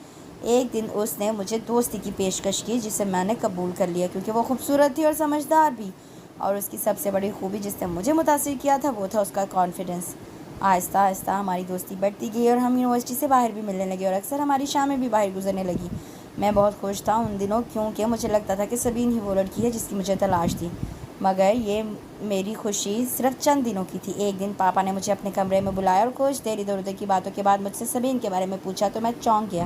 ایک دن اس نے مجھے دوستی کی پیشکش کی جسے میں نے قبول کر لیا کیونکہ وہ خوبصورت تھی اور سمجھدار بھی، اور اس کی سب سے بڑی خوبی جس نے مجھے متاثر کیا تھا وہ تھا اس کا کانفیڈنس۔ آہستہ آہستہ ہماری دوستی بڑھتی گئی اور ہم یونیورسٹی سے باہر بھی ملنے لگے اور اکثر ہماری شامیں بھی باہر گزرنے لگی۔ میں بہت خوش تھا ان دنوں کیونکہ مجھے لگتا تھا کہ سبین ہی وہ لڑکی ہے جس کی مجھے تلاش تھی، مگر یہ میری خوشی صرف چند دنوں کی تھی۔ ایک دن پاپا نے مجھے اپنے کمرے میں بلایا اور کچھ دیر ادھر ادھر کی باتوں کے بعد مجھ سے سبین کے بارے میں پوچھا تو میں چونک گیا۔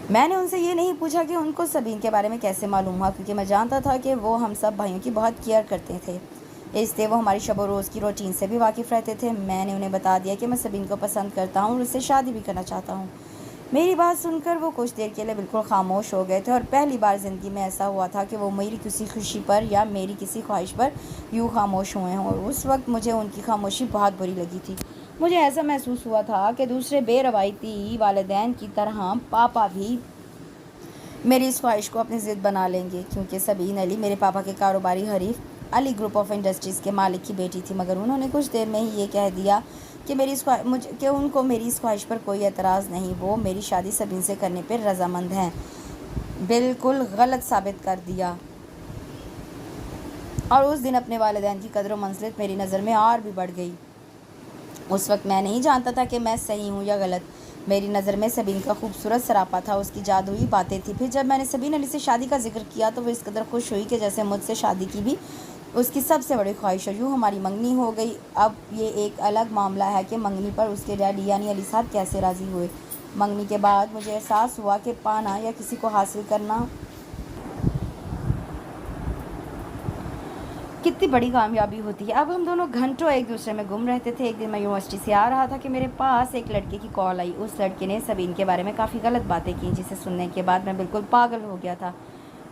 میں نے ان سے یہ نہیں پوچھا کہ ان کو سبین کے بارے میں کیسے معلوم ہوا، کیونکہ میں جانتا تھا کہ وہ ہم سب بھائیوں کی بہت کیئر کرتے تھے، اس لیے وہ ہماری شب و روز کی روٹین سے بھی واقف رہتے تھے۔ میں نے انہیں بتا دیا کہ میں سبین کو پسند کرتا ہوں اور اس سے شادی بھی کرنا چاہتا ہوں۔ میری بات سن کر وہ کچھ دیر کے لیے بالکل خاموش ہو گئے تھے اور پہلی بار زندگی میں ایسا ہوا تھا کہ وہ میری کسی خوشی پر یا میری کسی خواہش پر یوں خاموش ہوئے ہوں، اور اس وقت مجھے ان کی خاموشی بہت بری لگی تھی۔ مجھے ایسا محسوس ہوا تھا کہ دوسرے بے روایتی والدین کی طرح پاپا بھی میری اس خواہش کو اپنی ضد بنا لیں گے، کیونکہ سبین علی میرے پاپا کے کاروباری حریف علی گروپ آف انڈسٹریز کے مالک کی بیٹی تھی، مگر انہوں نے کچھ دیر میں ہی یہ کہہ دیا کہ ان کو میری اس خواہش پر کوئی اعتراض نہیں، وہ میری شادی سبین سے کرنے پر رضامند ہیں۔ بالکل غلط ثابت کر دیا، اور اس دن اپنے والدین کی قدر و منزلت میری نظر میں اور بھی بڑھ گئی۔ اس وقت میں نہیں جانتا تھا کہ میں صحیح ہوں یا غلط۔ میری نظر میں سبین کا خوبصورت سراپا تھا، اس کی جادوئی باتیں تھیں۔ پھر جب میں نے سبین علی سے شادی کا ذکر کیا تو وہ اس قدر خوش ہوئی کہ جیسے مجھ سے شادی کی بھی اس کی سب سے بڑی خواہش، اور یوں ہماری منگنی ہو گئی۔ اب یہ ایک الگ معاملہ ہے کہ منگنی پر اس کے ڈیڈی یعنی علی صاحب کیسے راضی ہوئے۔ منگنی کے بعد مجھے احساس ہوا کہ پانا یا کسی کو حاصل کرنا کتنی بڑی کامیابی ہوتی ہے۔ اب ہم دونوں گھنٹوں ایک دوسرے میں گم رہتے تھے۔ ایک دن میں یونیورسٹی سے آ رہا تھا کہ میرے پاس ایک لڑکے کی کال آئی۔ اس لڑکے نے سبین کے بارے میں کافی غلط باتیں کی، جسے سننے کے بعد میں بالکل پاگل ہو گیا تھا۔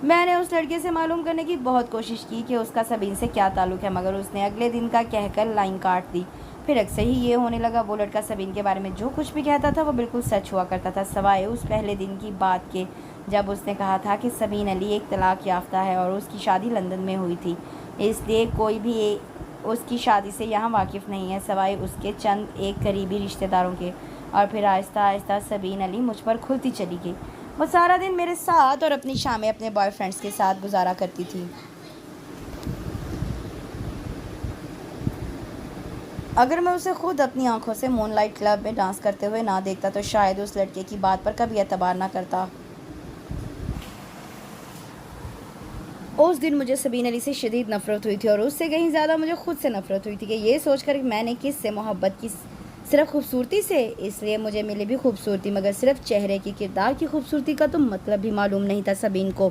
میں نے اس لڑکے سے معلوم کرنے کی بہت کوشش کی کہ اس کا سبین سے کیا تعلق ہے، مگر اس نے اگلے دن کا کہہ کر لائن کاٹ دی۔ پھر اکثر ہی یہ ہونے لگا، وہ لڑکا سبین کے بارے میں جو کچھ بھی کہتا تھا وہ بالکل سچ ہوا کرتا تھا، سوائے اس پہلے دن کی بات کے جب اس نے کہا تھا کہ سبین علی ایک طلاق یافتہ ہے اور اس کی شادی لندن میں ہوئی تھی، اس لیے کوئی بھی اس کی شادی سے یہاں واقف نہیں ہے سوائے اس کے چند ایک قریبی رشتہ داروں کے۔ اور پھر آہستہ آہستہ سبین علی مجھ پر کھلتی چلی گئی۔ وہ سارا دن میرے ساتھ اور اپنی شامیں اپنے بوائے فرینڈس کے ساتھ گزارا کرتی تھی۔ اگر میں اسے خود اپنی آنکھوں سے مون لائٹ کلب میں ڈانس کرتے ہوئے نہ دیکھتا تو شاید اس لڑکے کی بات پر کبھی اعتبار نہ کرتا۔ اس دن مجھے سبین علی سے شدید نفرت ہوئی تھی، اور اس سے کہیں زیادہ مجھے خود سے نفرت ہوئی تھی کہ یہ سوچ کر کہ میں نے کس سے محبت کی، صرف خوبصورتی سے۔ اس لیے مجھے ملی بھی خوبصورتی، مگر صرف چہرے کی، کردار کی خوبصورتی کا تو مطلب بھی معلوم نہیں تھا سبین کو۔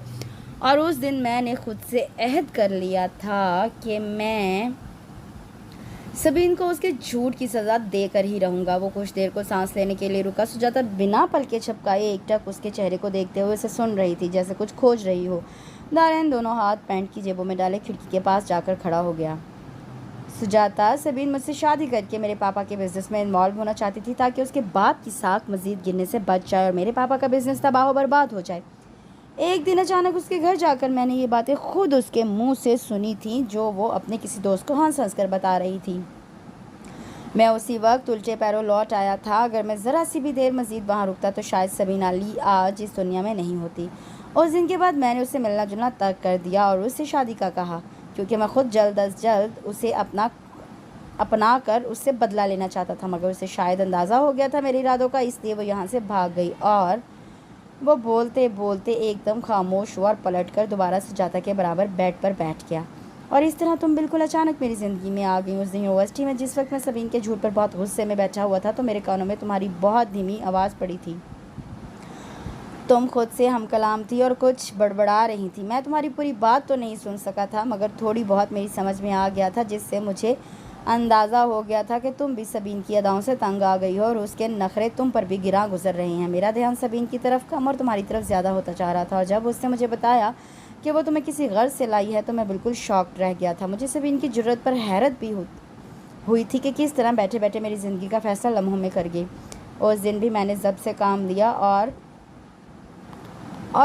اور اس دن میں نے خود سے عہد کر لیا تھا کہ میں سبین کو اس کے جھوٹ کی سزا دے کر ہی رہوں گا۔ وہ کچھ دیر کو سانس لینے کے لیے رکا۔ سجاتا بنا پلکیں جھپکائے ایک ٹک اس کے چہرے کو دیکھتے ہوئے اسے سن رہی تھی، جیسے کچھ کھوج رہی ہو۔ دارین دونوں ہاتھ پینٹ کی جیبوں میں ڈالے کھڑکی کے پاس جا کر کھڑا ہو گیا۔ سجاتا، سبین مجھ سے شادی کر کے میرے پاپا کے بزنس میں انوالو ہونا چاہتی تھی تاکہ اس کے باپ کی ساکھ مزید گرنے سے بچ جائے اور میرے پاپا کا بزنس تباہ و برباد ہو جائے۔ ایک دن اچانک اس کے گھر جا کر میں نے یہ باتیں خود اس کے منہ سے سنی تھیں، جو وہ اپنے کسی دوست کو ہنس ہنس کر بتا رہی تھی۔ میں اسی وقت الٹے پیروں لوٹ آیا تھا۔ اگر میں ذرا سی بھی دیر مزید وہاں رکتا تو شاید سبین علی آج اس دنیا میں نہیں ہوتی۔ اس دن کے بعد میں نے اسے ملنا جلنا ترک کر دیا اور اس سے شادی کا کہا، کیونکہ میں خود جلد از جلد اسے اپنا کر اس سے بدلہ لینا چاہتا تھا، مگر اسے شاید اندازہ ہو گیا تھا میرے ارادوں کا، اس لیے وہ یہاں سے بھاگ گئی۔ اور وہ بولتے بولتے ایک دم خاموش ہوا اور پلٹ کر دوبارہ سجاتا کے برابر بیڈ پر بیٹھ گیا۔ اور اس طرح تم بالکل اچانک میری زندگی میں آ گئی۔ اس دن یونیورسٹی میں جس وقت میں سبین کے جھوٹ پر بہت غصے میں بیٹھا ہوا تھا تو میرے کانوں میں تمہاری بہت دھیمی آواز پڑی تھی۔ تم خود سے ہم کلام تھی اور کچھ بڑبڑا رہی تھی۔ میں تمہاری پوری بات تو نہیں سن سکا تھا، مگر تھوڑی بہت میری سمجھ میں آ گیا تھا، جس سے مجھے اندازہ ہو گیا تھا کہ تم بھی سبین کی اداؤں سے تنگ آ گئی ہو اور اس کے نخرے تم پر بھی گراں گزر رہے ہیں۔ میرا دھیان سبین کی طرف کم اور تمہاری طرف زیادہ ہوتا جا رہا تھا، اور جب اس نے مجھے بتایا کہ وہ تمہیں کسی غرض سے لائی ہے تو میں بالکل شاکڈ رہ گیا تھا۔ مجھے سبین کی جرأت پر حیرت بھی ہوئی تھی کہ کس طرح بیٹھے بیٹھے میری زندگی کا فیصلہ لمحوں میں کر گئی۔ اس دن بھی میں نے ضبط سے کام لیا اور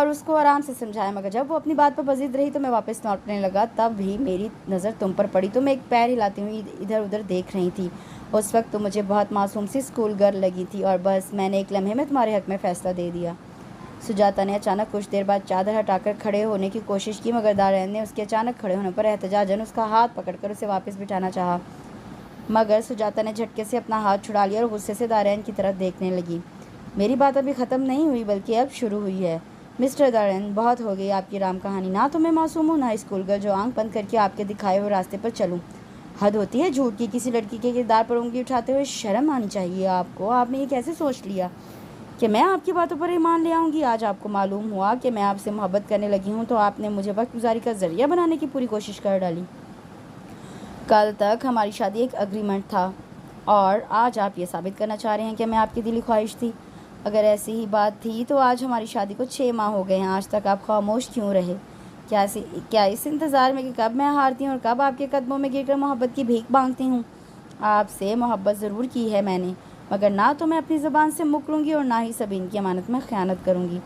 اس کو آرام سے سمجھایا، مگر جب وہ اپنی بات پر بضد رہی تو میں واپس لوٹنے لگا۔ تب بھی میری نظر تم پر پڑی۔ تم ایک پیر ہلاتی ہوئی ادھر ادھر دیکھ رہی تھی۔ اس وقت تم مجھے بہت معصوم سی اسکول گرل لگی تھی، اور بس میں نے ایک لمحے میں تمہارے حق میں فیصلہ دے دیا۔ سجاتا نے اچانک کچھ دیر بعد چادر ہٹا کر کھڑے ہونے کی کوشش کی، مگر دارین نے اس کے اچانک کھڑے ہونے پر احتجاجاً اس کا ہاتھ پکڑ کر اسے واپس بٹھانا چاہا، مگر سجاتا نے جھٹکے سے اپنا ہاتھ چھڑا لیا اور غصے سے دارین کی طرف دیکھنے لگی۔ میری بات ابھی ختم نہیں ہوئی، بلکہ اب شروع ہوئی ہے۔ مسٹر دارین، بہت ہو گئی آپ کی رام کہانی۔ نہ تو میں معصوم ہوں، نہ اسکول گرل جو آنکھ بند کر کے آپ کے دکھائے ہوئے راستے پر چلوں۔ حد ہوتی ہے جھوٹ کی۔ کسی لڑکی کے کردار پر انگلی اٹھاتے ہوئے شرم آنی چاہیے آپ کو۔ آپ نے یہ کیسے سوچ لیا کہ میں آپ کی باتوں پر ایمان لے آؤں گی؟ آج آپ کو معلوم ہوا کہ میں آپ سے محبت کرنے لگی ہوں تو آپ نے مجھے وقت گزاری کا ذریعہ بنانے کی پوری کوشش کر ڈالی۔ کل تک ہماری شادی ایک اگریمنٹ تھا، اور آج آپ یہ ثابت کرنا چاہ رہے ہیں کہ میں آپ کی دلی خواہش تھی۔ اگر ایسی ہی بات تھی تو آج ہماری شادی کو 6 ماہ ہو گئے ہیں۔ آج تک آپ خاموش کیوں رہے؟ کیا اس انتظار میں کہ کب میں ہارتی ہوں اور کب آپ کے قدموں میں گر کر محبت کی بھیک مانگتی ہوں؟ آپ سے محبت ضرور کی ہے میں نے، مگر نہ تو میں اپنی زبان سے مکروں گی اور نہ ہی سبین کی امانت میں خیانت کروں گی۔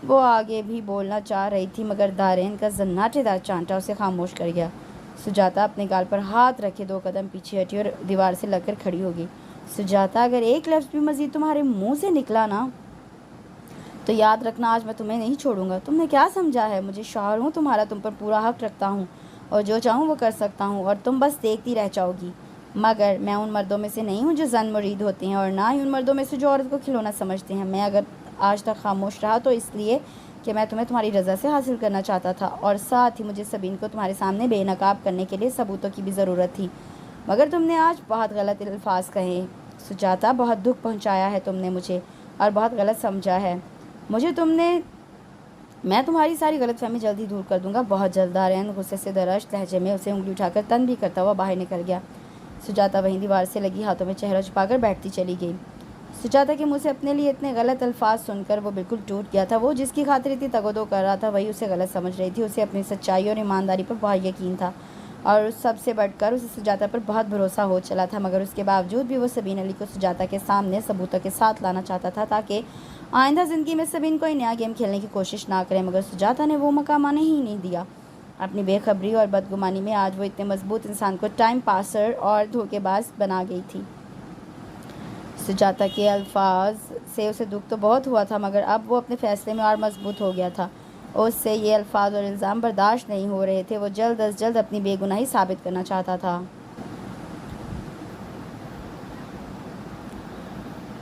وہ آگے بھی بولنا چاہ رہی تھی، مگر دارین کا زناٹے دار چانٹا اسے خاموش کر گیا۔ سجاتا اپنے گال پر ہاتھ رکھے 2 قدم پیچھے ہٹی اور دیوار سے لگ کر کھڑی ہو گئی۔ سجاتا، اگر ایک لفظ بھی مزید تمہارے منہ سے نکلا نا تو یاد رکھنا آج میں تمہیں نہیں چھوڑوں گا۔ تم نے کیا سمجھا ہے؟ مجھے شوہر ہوں تمہارا، تم پر پورا حق رکھتا ہوں اور جو چاہوں وہ کر سکتا ہوں، اور تم بس دیکھتی رہ جاؤ گی۔ مگر میں ان مردوں میں سے نہیں ہوں جو زن مرید ہوتے ہیں، اور نہ ہی ان مردوں میں سے جو عورت کو کھلونا سمجھتے ہیں۔ میں اگر آج تک خاموش رہا تو اس لیے کہ میں تمہیں تمہاری رضا سے حاصل کرنا چاہتا تھا، اور ساتھ ہی مجھے سبین کو تمہارے سامنے بے نقاب کرنے کے لیے ثبوتوں کی بھی ضرورت تھی۔ مگر تم نے آج بہت غلط الفاظ کہے سجاتا، بہت دکھ پہنچایا ہے تم نے مجھے۔ اور بہت غلط سمجھا ہے مجھے تم نے۔ میں تمہاری ساری غلط فہمی جلدی دور کر دوں گا، بہت جلد۔ دارین غصے سے درشت لہجے میں اسے انگلی اٹھا کر تن بھی کرتا ہوا باہر نکل گیا۔ سجاتا وہیں دیوار سے لگی ہاتھوں میں چہرہ چھپا کر بیٹھتی چلی گئی۔ سجاتا کے منہ سے اپنے لیے اتنے غلط الفاظ سن کر وہ بالکل ٹوٹ گیا تھا۔ وہ جس کی خاطر اتنی تگ و دو کر رہا تھا وہی اسے غلط سمجھ رہی تھی۔ اسے اپنی سچائی اور ایمانداری پر بہت یقین تھا اور سب سے بڑھ کر اسے سجاتا پر بہت بھروسہ ہو چلا تھا، مگر اس کے باوجود بھی وہ سبین علی کو سجاتا کے سامنے ثبوتوں کے ساتھ لانا چاہتا تھا تاکہ آئندہ زندگی میں سبین کوئی نیا گیم کھیلنے کی کوشش نہ کرے، مگر سجاتا نے وہ موقع آنے ہی نہیں دیا۔ اپنی بے خبری اور بدگمانی میں آج وہ اتنے مضبوط انسان کو ٹائم پاسر اور دھوکے باز بنا گئی تھی۔ سجاتا کے الفاظ سے اسے دکھ تو بہت ہوا تھا، مگر اب وہ اپنے فیصلے میں اور مضبوط ہو گیا تھا۔ اس سے یہ الفاظ اور الزام برداشت نہیں ہو رہے تھے۔ وہ جلد از جلد اپنی بے گناہی ثابت کرنا چاہتا تھا۔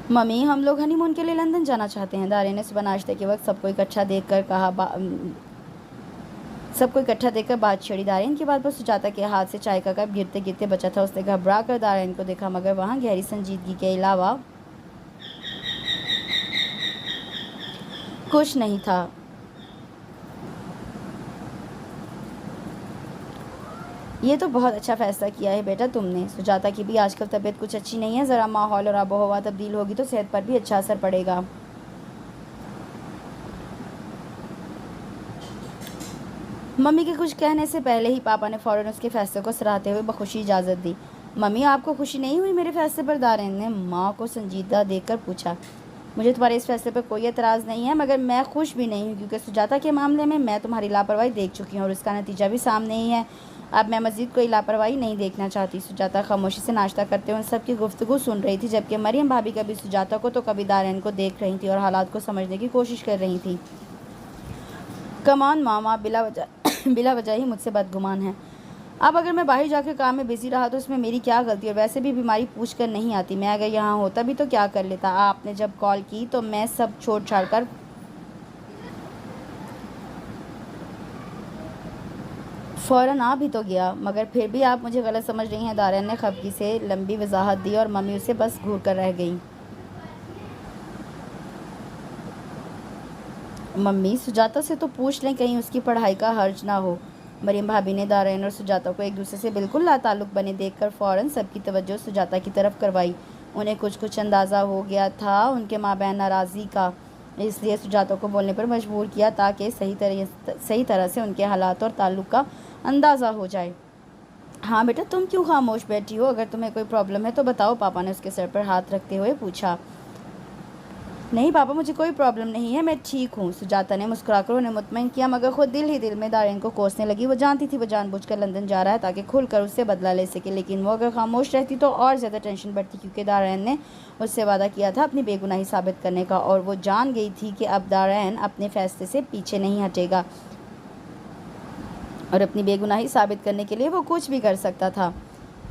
ممی، ہم لوگ ہنی مون کے لیے لندن جانا چاہتے ہیں، دارین نے صبح ناشتے کے وقت سب کو اکٹھا دیکھ کر بات چھیڑی۔ دارین کی بات پر سجاتا کے ہاتھ سے چائے کا کپ گرتے گرتے بچا تھا۔ اس نے گھبرا کر دارین کو دیکھا، مگر وہاں گہری سنجیدگی کے علاوہ کچھ نہیں تھا۔ یہ تو بہت اچھا فیصلہ کیا ہے بیٹا تم نے۔ سجاتا کی بھی آج کل طبیعت کچھ اچھی نہیں ہے، ذرا ماحول اور آب و ہوا تبدیل ہوگی تو صحت پر بھی اچھا اثر پڑے گا۔ ممی کے کچھ کہنے سے پہلے ہی پاپا نے فوراً اس کے فیصلے کو سراہتے ہوئے بخوشی اجازت دی۔ ممی، آپ کو خوشی نہیں ہوئی میرے فیصلے پر؟ دارین نے ماں کو سنجیدہ دیکھ کر پوچھا۔ مجھے تمہارے اس فیصلے پر کوئی اعتراض نہیں ہے، مگر میں خوش بھی نہیں ہوں، کیونکہ سجاتا کے معاملے میں تمہاری لاپرواہی دیکھ چکی ہوں اور اس کا نتیجہ بھی سامنے ہی ہے۔ اب میں مزید کوئی لاپرواہی نہیں دیکھنا چاہتی۔ سجاتا خاموشی سے ناشتہ کرتے ہوئے ان سب کی گفتگو سن رہی تھی، جبکہ مریم بھابھی کبھی سجاتا کو تو کبھی دارین کو دیکھ رہی تھی اور حالات کو سمجھنے کی کوشش کر رہی تھی۔ کمان ماما بلا وجہ ہی مجھ سے بدگمان ہے۔ اب اگر میں باہر جا کے کام میں بزی رہا تو اس میں میری کیا غلطی؟ اور ویسے بھی بیماری پوچھ کر نہیں آتی۔ میں اگر یہاں ہوتا بھی تو کیا کر لیتا؟ آپ نے جب کال کی تو میں سب چھوڑ چھاڑ کر فوراً آ بھی تو گیا، مگر پھر بھی آپ مجھے غلط سمجھ رہی ہیں۔ دارین نے خفگی سے لمبی وضاحت دی اور ممی اسے بس گھور کر رہ گئی۔ ممی، سجاتا سے تو پوچھ لیں، کہیں اس کی پڑھائی کا حرج نہ ہو۔ مریم بھابھی نے دارین اور سجاتا کو ایک دوسرے سے بالکل لا تعلق بنے دیکھ کر فوراً سب کی توجہ سجاتا کی طرف کروائی۔ انہیں کچھ اندازہ ہو گیا تھا ان کے مابین ناراضی کا، اس لیے سجاتا کو بولنے پر مجبور کیا تاکہ صحیح طرح سے ان کے حالات اور تعلق کا اندازہ ہو جائے۔ ہاں بیٹا، تم کیوں خاموش بیٹھی ہو؟ اگر تمہیں کوئی پرابلم ہے تو بتاؤ، پاپا نے اس کے سر پر ہاتھ رکھتے ہوئے پوچھا۔ نہیں پاپا، مجھے کوئی پرابلم نہیں ہے، میں ٹھیک ہوں۔ سجاتا نے مسکرا کر انہیں مطمئن کیا، مگر خود دل ہی دل میں دارین کو کوسنے لگی۔ وہ جانتی تھی وہ جان بوجھ کر لندن جا رہا ہے تاکہ کھل کر اس سے بدلہ لے سکے، لیکن وہ اگر خاموش رہتی تو اور زیادہ ٹینشن بڑھتی، کیونکہ دارین نے اس سے وعدہ کیا تھا اپنی بے گناہی ثابت کرنے کا، اور وہ جان گئی تھی کہ اب دارین اپنے فیصلے سے پیچھے نہیں ہٹے گا اور اپنی بے گناہی ثابت کرنے کے لیے وہ کچھ بھی کر سکتا تھا۔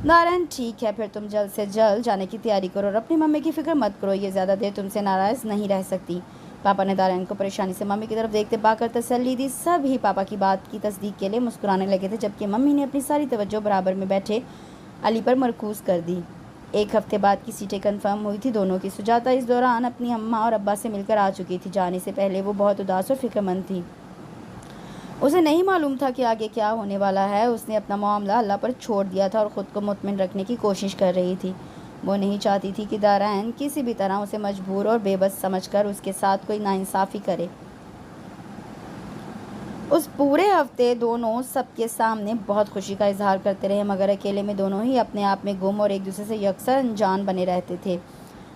دارین، ٹھیک ہے، پھر تم جلد سے جلد جانے کی تیاری کرو اور اپنی ممی کی فکر مت کرو، یہ زیادہ دیر تم سے ناراض نہیں رہ سکتی۔ پاپا نے دارین کو پریشانی سے ممی کی طرف دیکھتے پا کر تسلی دی۔ سب ہی پاپا کی بات کی تصدیق کے لیے مسکرانے لگے تھے، جبکہ ممی نے اپنی ساری توجہ برابر میں بیٹھے علی پر مرکوز کر دی۔ ایک ہفتے بعد کی سیٹیں کنفرم ہوئی تھی دونوں کی۔ سجاتا اس دوران اپنی اماں اور ابا سے مل کر آ چکی تھی۔ جانے سے پہلے وہ بہت اداس اور فکر مند تھی۔ اسے نہیں معلوم تھا کہ آگے کیا ہونے والا ہے۔ اس نے اپنا معاملہ اللہ پر چھوڑ دیا تھا اور خود کو مطمئن رکھنے کی کوشش کر رہی تھی۔ وہ نہیں چاہتی تھی کہ دارین کسی بھی طرح اسے مجبور اور بے بس سمجھ کر اس کے ساتھ کوئی ناانصافی کرے۔ اس پورے ہفتے دونوں سب کے سامنے بہت خوشی کا اظہار کرتے رہے، مگر اکیلے میں دونوں ہی اپنے آپ میں گم اور ایک دوسرے سے یکسر انجان بنے رہتے تھے۔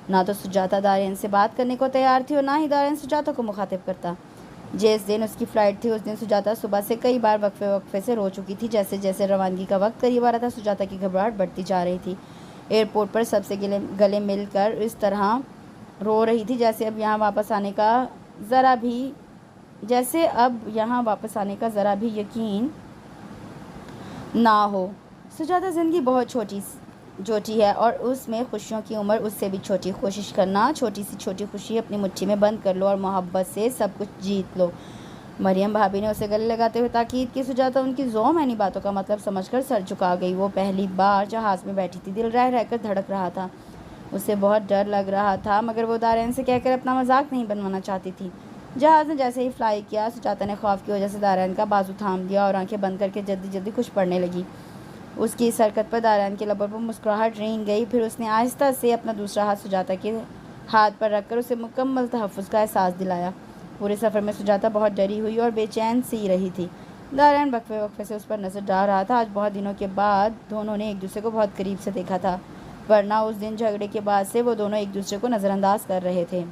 نہ تو سجاتا دارین سے بات کرنے کو تیار تھی اور نہ ہی دارین سجاتا کو مخاطب کرتا۔ جس دن اس کی فلائٹ تھی اس دن سجاتا صبح سے کئی بار وقفے سے رو چکی تھی۔ جیسے جیسے روانگی کا وقت قریب آ رہا تھا سجاتا کی گھبراہٹ بڑھتی جا رہی تھی۔ ایئرپورٹ پر سب سے گلے مل کر اس طرح رو رہی تھی جیسے اب یہاں واپس آنے کا ذرا بھی یقین نہ ہو۔ سجاتا، زندگی بہت چھوٹی ہے اور اس میں خوشیوں کی عمر اس سے بھی چھوٹی۔ کوشش کرنا چھوٹی سی چھوٹی خوشی اپنی مٹھی میں بند کر لو اور محبت سے سب کچھ جیت لو۔ مریم بھابھی نے اسے گلے لگاتے ہوئے تاکید کی۔ سجاتا ان کی ذومعنی باتوں کا مطلب سمجھ کر سر جھکا گئی۔ وہ پہلی بار جہاز میں بیٹھی تھی، دل رہ رہ کر دھڑک رہا تھا۔ اسے بہت ڈر لگ رہا تھا، مگر وہ دارین سے کہہ کر اپنا مذاق نہیں بنوانا چاہتی تھی۔ جہاز نے جیسے ہی فلائی کیا، سجاتا نے خوف کی وجہ سے دارین کا بازو تھام دیا اور آنکھیں بند کر کے جلدی جلدی کچھ پڑھنے لگی۔ اس کی اس حرکت پر دارین کے لبوں پر مسکراہٹ رینگ گئی۔ پھر اس نے آہستہ سے اپنا دوسرا ہاتھ سجاتا کے ہاتھ پر رکھ کر اسے مکمل تحفظ کا احساس دلایا۔ پورے سفر میں سجاتا بہت ڈری ہوئی اور بے چین سی رہی تھی۔ دارین وقفے وقفے سے اس پر نظر ڈال رہا تھا۔ آج بہت دنوں کے بعد دونوں نے ایک دوسرے کو بہت قریب سے دیکھا تھا، ورنہ اس دن جھگڑے کے بعد سے وہ دونوں ایک دوسرے کو نظر انداز کر رہے تھے۔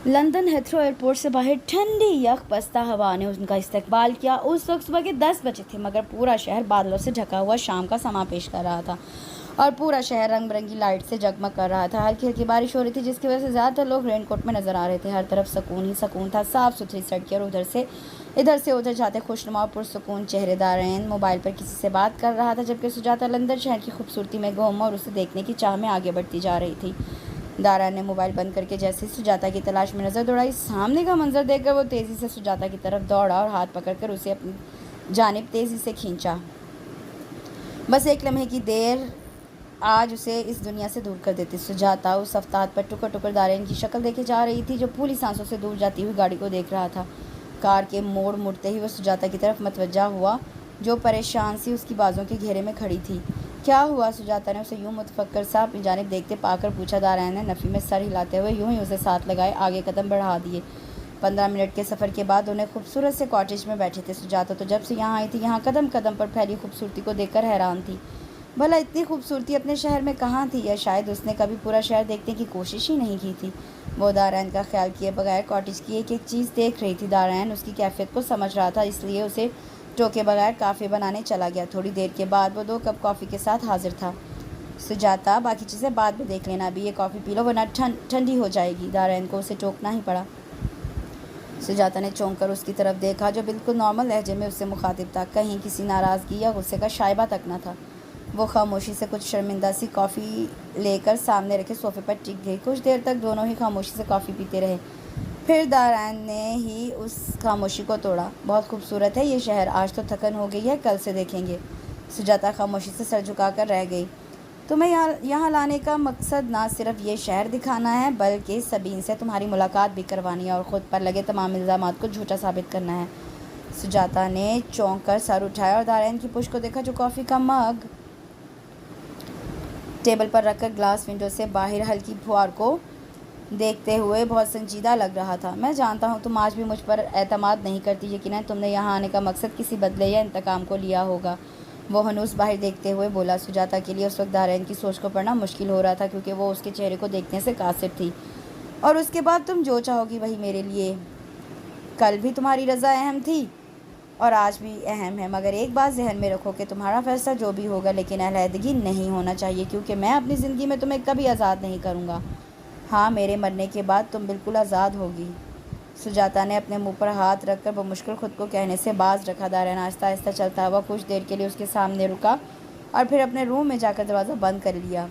لندن ہیتھرو ایئرپورٹ سے باہر ٹھنڈی یخ بستہ ہوا نے ان کا استقبال کیا۔ اس وقت صبح کے 10 بجے تھے، مگر پورا شہر بادلوں سے ڈھکا ہوا شام کا سماں پیش کر رہا تھا اور پورا شہر رنگ برنگی لائٹ سے جگمگ کر رہا تھا۔ ہلکی ہلکی بارش ہو رہی تھی، جس کی وجہ سے زیادہ تر لوگ رین کوٹ میں نظر آ رہے تھے۔ ہر طرف سکون ہی سکون تھا، صاف ستھری سڑکیں اور ادھر سے ادھر جاتے خوشنما اور پرسکون چہرے۔ دارین موبائل پر کسی سے بات کر رہا تھا، جبکہ سجاتا لندن شہر کی خوبصورتی میں گم اور اسے دیکھنے کی چاہ میں آگے بڑھتی جا رہی تھی۔ دارین نے موبائل بند کر کے جیسے ہی سجاتا کی تلاش میں نظر دوڑائی، سامنے کا منظر دیکھ کر وہ تیزی سے سجاتا کی طرف دوڑا اور ہاتھ پکڑ کر اسے اپنی جانب تیزی سے کھینچا۔ بس ایک لمحے کی دیر آج اسے اس دنیا سے دور کر دیتی۔ سجاتا اس افتاد پر ٹکر ٹکر دارین کی شکل دیکھے جا رہی تھی، جو پھولی سانسوں سے دور جاتی ہوئی گاڑی کو دیکھ رہا تھا۔ کار کے موڑ مڑتے ہی وہ سجاتا کی طرف متوجہ ہوا، جو پریشان سی اس کی بازوں کے گھیرے میں کھڑی تھی۔ کیا ہوا؟ سجاتا نے اسے یوں متفکر سا اپنی جانب دیکھتے پا کر پوچھا۔ دارین نے نفی میں سر ہلاتے ہوئے یوں ہی اسے ساتھ لگائے آگے قدم بڑھا دیے۔ 15 منٹ کے سفر کے بعد انہیں خوبصورت سے کاٹیج میں بیٹھے تھے۔ سجاتا تو جب سے یہاں آئی تھی، یہاں قدم قدم پر پھیلی خوبصورتی کو دیکھ کر حیران تھی۔ بھلا اتنی خوبصورتی اپنے شہر میں کہاں تھی، یا شاید اس نے کبھی پورا شہر دیکھنے کی کوشش ہی نہیں کی تھی۔ وہ دارین کا خیال کیے بغیر کاٹیج کی ایک ایک چیز دیکھ رہی تھی۔ دارین اس کی کیفیت کو سمجھ رہا تھا، اس لیے اسے ٹوکے بغیر کافی بنانے چلا گیا۔ تھوڑی دیر کے بعد وہ 2 کپ کافی کے ساتھ حاضر تھا۔ سجاتا، باقی چیزیں بعد میں دیکھ لینا، ابھی یہ کافی پی لو ورنہ ٹھنڈی ہو جائے گی۔ دارین کو اسے ٹوکنا ہی پڑا۔ سجاتا نے چونک کر اس کی طرف دیکھا، جو بالکل نارمل لہجے میں اس سے مخاطب تھا، کہیں کسی ناراضگی یا غصے کا شائبہ تک نہ تھا۔ وہ خاموشی سے کچھ شرمندہ سی کافی لے کر سامنے رکھے صوفے پر ٹک گئی۔ کچھ دیر تک دونوں ہی خاموشی سے کافی پیتے رہے، پھر دارین نے ہی اس خاموشی کو توڑا۔ بہت خوبصورت ہے یہ شہر، آج تو تھکن ہو گئی ہے، کل سے دیکھیں گے۔ سجاتا خاموشی سے سر جھکا کر رہ گئی۔ تمہیں یہاں لانے کا مقصد نہ صرف یہ شہر دکھانا ہے، بلکہ سبین سے تمہاری ملاقات بھی کروانی ہے اور خود پر لگے تمام الزامات کو جھوٹا ثابت کرنا ہے۔ سجاتا نے چونک کر سر اٹھایا اور دارین کی پشت کو دیکھا، جو کافی کا مگ ٹیبل پر رکھ کر گلاس ونڈو سے باہر ہلکی پھوار کو دیکھتے ہوئے بہت سنجیدہ لگ رہا تھا۔ میں جانتا ہوں تم آج بھی مجھ پر اعتماد نہیں کرتی، یقیناً تم نے یہاں آنے کا مقصد کسی بدلے یا انتقام کو لیا ہوگا، وہ ہنوز باہر دیکھتے ہوئے بولا۔ سجاتا کے لیے اس وقت دارین کی سوچ کو پڑھنا مشکل ہو رہا تھا، کیونکہ وہ اس کے چہرے کو دیکھنے سے قاصر تھی۔ اور اس کے بعد تم جو چاہو گی وہی میرے لیے۔ کل بھی تمہاری رضا اہم تھی اور آج بھی اہم ہے، مگر ایک بات ذہن میں رکھو کہ تمہارا فیصلہ جو بھی ہوگا، لیکن علیحدگی نہیں ہونا چاہیے، کیونکہ میں اپنی زندگی میں تمہیں کبھی آزاد نہیں کروں گا۔ ہاں، میرے مرنے کے بعد تم بالکل آزاد ہوگی۔ سجاتا نے اپنے منہ پر ہاتھ رکھ کر بمشکل خود کو کہنے سے باز رکھا۔ دارین آہستہ آہستہ چلتا ہوا کچھ دیر کے لیے اس کے سامنے رکا اور پھر اپنے روم میں جا کر دروازہ بند کر لیا۔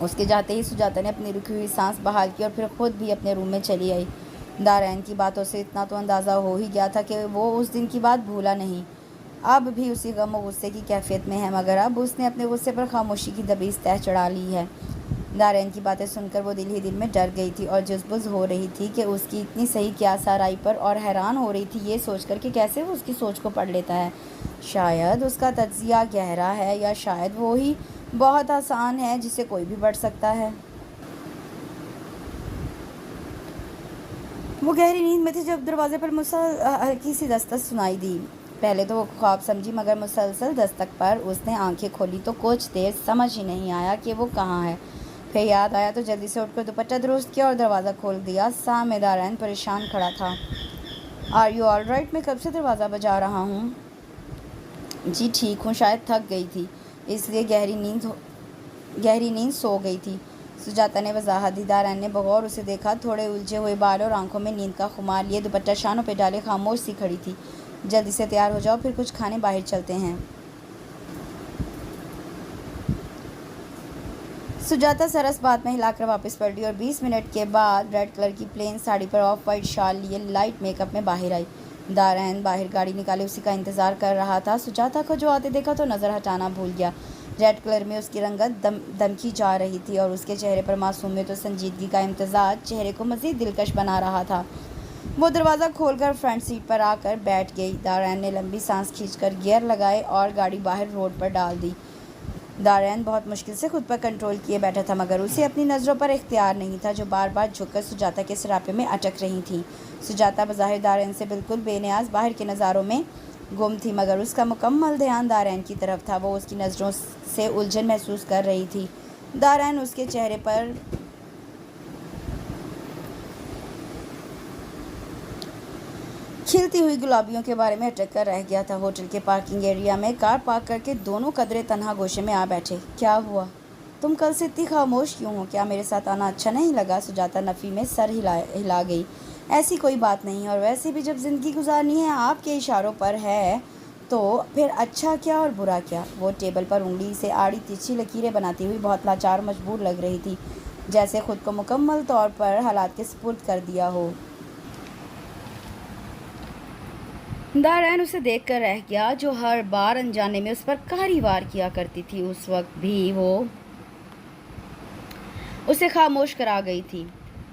اس کے جاتے ہی سجاتا نے اپنی رکی ہوئی سانس بحال کی اور پھر خود بھی اپنے روم میں چلی آئی۔ دارین کی باتوں سے اتنا تو اندازہ ہو ہی گیا تھا کہ وہ اس دن کی بات بھولا نہیں، اب بھی اسی غم و غصے کی کیفیت میں ہے، مگر اب اس نے اپنے غصے پر خاموشی کی دبیس تہ چڑھا لی ہے۔ دارین کی باتیں سن کر وہ دل ہی دل میں ڈر گئی تھی اور جزبز ہو رہی تھی کہ اس کی اتنی صحیح کیا سارائی پر، اور حیران ہو رہی تھی یہ سوچ کر کہ کیسے وہ اس کی سوچ کو پڑھ لیتا ہے۔ شاید اس کا تجزیہ گہرا ہے، یا شاید وہی بہت آسان ہے جسے کوئی بھی پڑھ سکتا ہے۔ وہ گہری نیند میں تھی جب دروازے پر ہلکی سی دستک سنائی دی۔ پہلے تو وہ خواب سمجھی، مگر مسلسل دستک پر اس نے آنکھیں کھولی تو کچھ دیر سمجھ ہی نہیں آیا کہ وہ کہاں ہے۔ پھر یاد آیا تو جلدی سے اٹھ کر دوپٹہ درست کیا اور دروازہ کھول دیا۔ سامنے دارین پریشان کھڑا تھا۔ Are you all right? میں کب سے دروازہ بجا رہا ہوں۔ جی ٹھیک ہوں، شاید تھک گئی تھی، اس لیے گہری نیند سو گئی تھی۔ سجاتا نے وضاحت دی۔ دارین نے بغور اسے دیکھا، تھوڑے الجھے ہوئے بال اور آنکھوں میں نیند کا خمار لیے دوپٹہ شانوں پہ ڈالے خاموش سی کھڑی تھی۔ جلدی سے تیار ہو جاؤ، پھر کچھ کھانے باہر چلتے ہیں۔ سجاتا سرس بات میں ہلا کر واپس پلٹی اور 20 منٹ کے بعد ریڈ کلر کی پلین ساڑی پر آف وائٹ شال لیے لائٹ میک اپ میں باہر آئی۔ دارین باہر گاڑی نکالے اسی کا انتظار کر رہا تھا۔ سجاتا کو جو آتے دیکھا تو نظر ہٹانا بھول گیا۔ ریڈ کلر میں اس کی رنگت دمکی جا رہی تھی اور اس کے چہرے پر معصومیت و سنجیدگی کا امتزاج چہرے کو مزید دلکش بنا رہا تھا۔ وہ دروازہ کھول کر فرنٹ سیٹ پر آ کر بیٹھ گئی۔ دارین نے لمبی سانس کھینچ کر گیئر لگائے اور گاڑی باہر روڈ پر ڈال دی۔ دارین بہت مشکل سے خود پر کنٹرول کیے بیٹھا تھا، مگر اسے اپنی نظروں پر اختیار نہیں تھا جو بار بار جھک کر سجاتا کے سراپے میں اٹک رہی تھیں۔ سجاتا بظاہر دارین سے بالکل بے نیاز باہر کے نظاروں میں گم تھی، مگر اس کا مکمل دھیان دارین کی طرف تھا۔ وہ اس کی نظروں سے الجھن محسوس کر رہی تھی۔ دارین اس کے چہرے پر کھلتی ہوئی گلابیوں کے بارے میں اٹک کر رہ گیا تھا۔ ہوٹل کے پارکنگ ایریا میں کار پارک کر کے دونوں قدرے تنہا گوشے میں آ بیٹھے۔ کیا ہوا؟ تم کل سے اتنی خاموش کیوں ہو؟ کیا میرے ساتھ آنا اچھا نہیں لگا؟ سجاتا نفی میں سر ہلا گئی۔ ایسی کوئی بات نہیں، اور ویسے بھی جب زندگی گزارنی ہے آپ کے اشاروں پر ہے تو پھر اچھا کیا اور برا کیا؟ وہ ٹیبل پر انگلی سے آڑی تیچھی لکیریں بناتی ہوئی بہت لاچار و مجبور لگ رہی تھی، جیسے خود کو مکمل طور پر حالات کے سپرد کر دیا ہو۔ دارین اسے دیکھ کر رہ گیا جو ہر بار انجانے میں اس پر قہری وار کیا کرتی تھی۔ اس وقت بھی وہ اسے خاموش کرا گئی تھی۔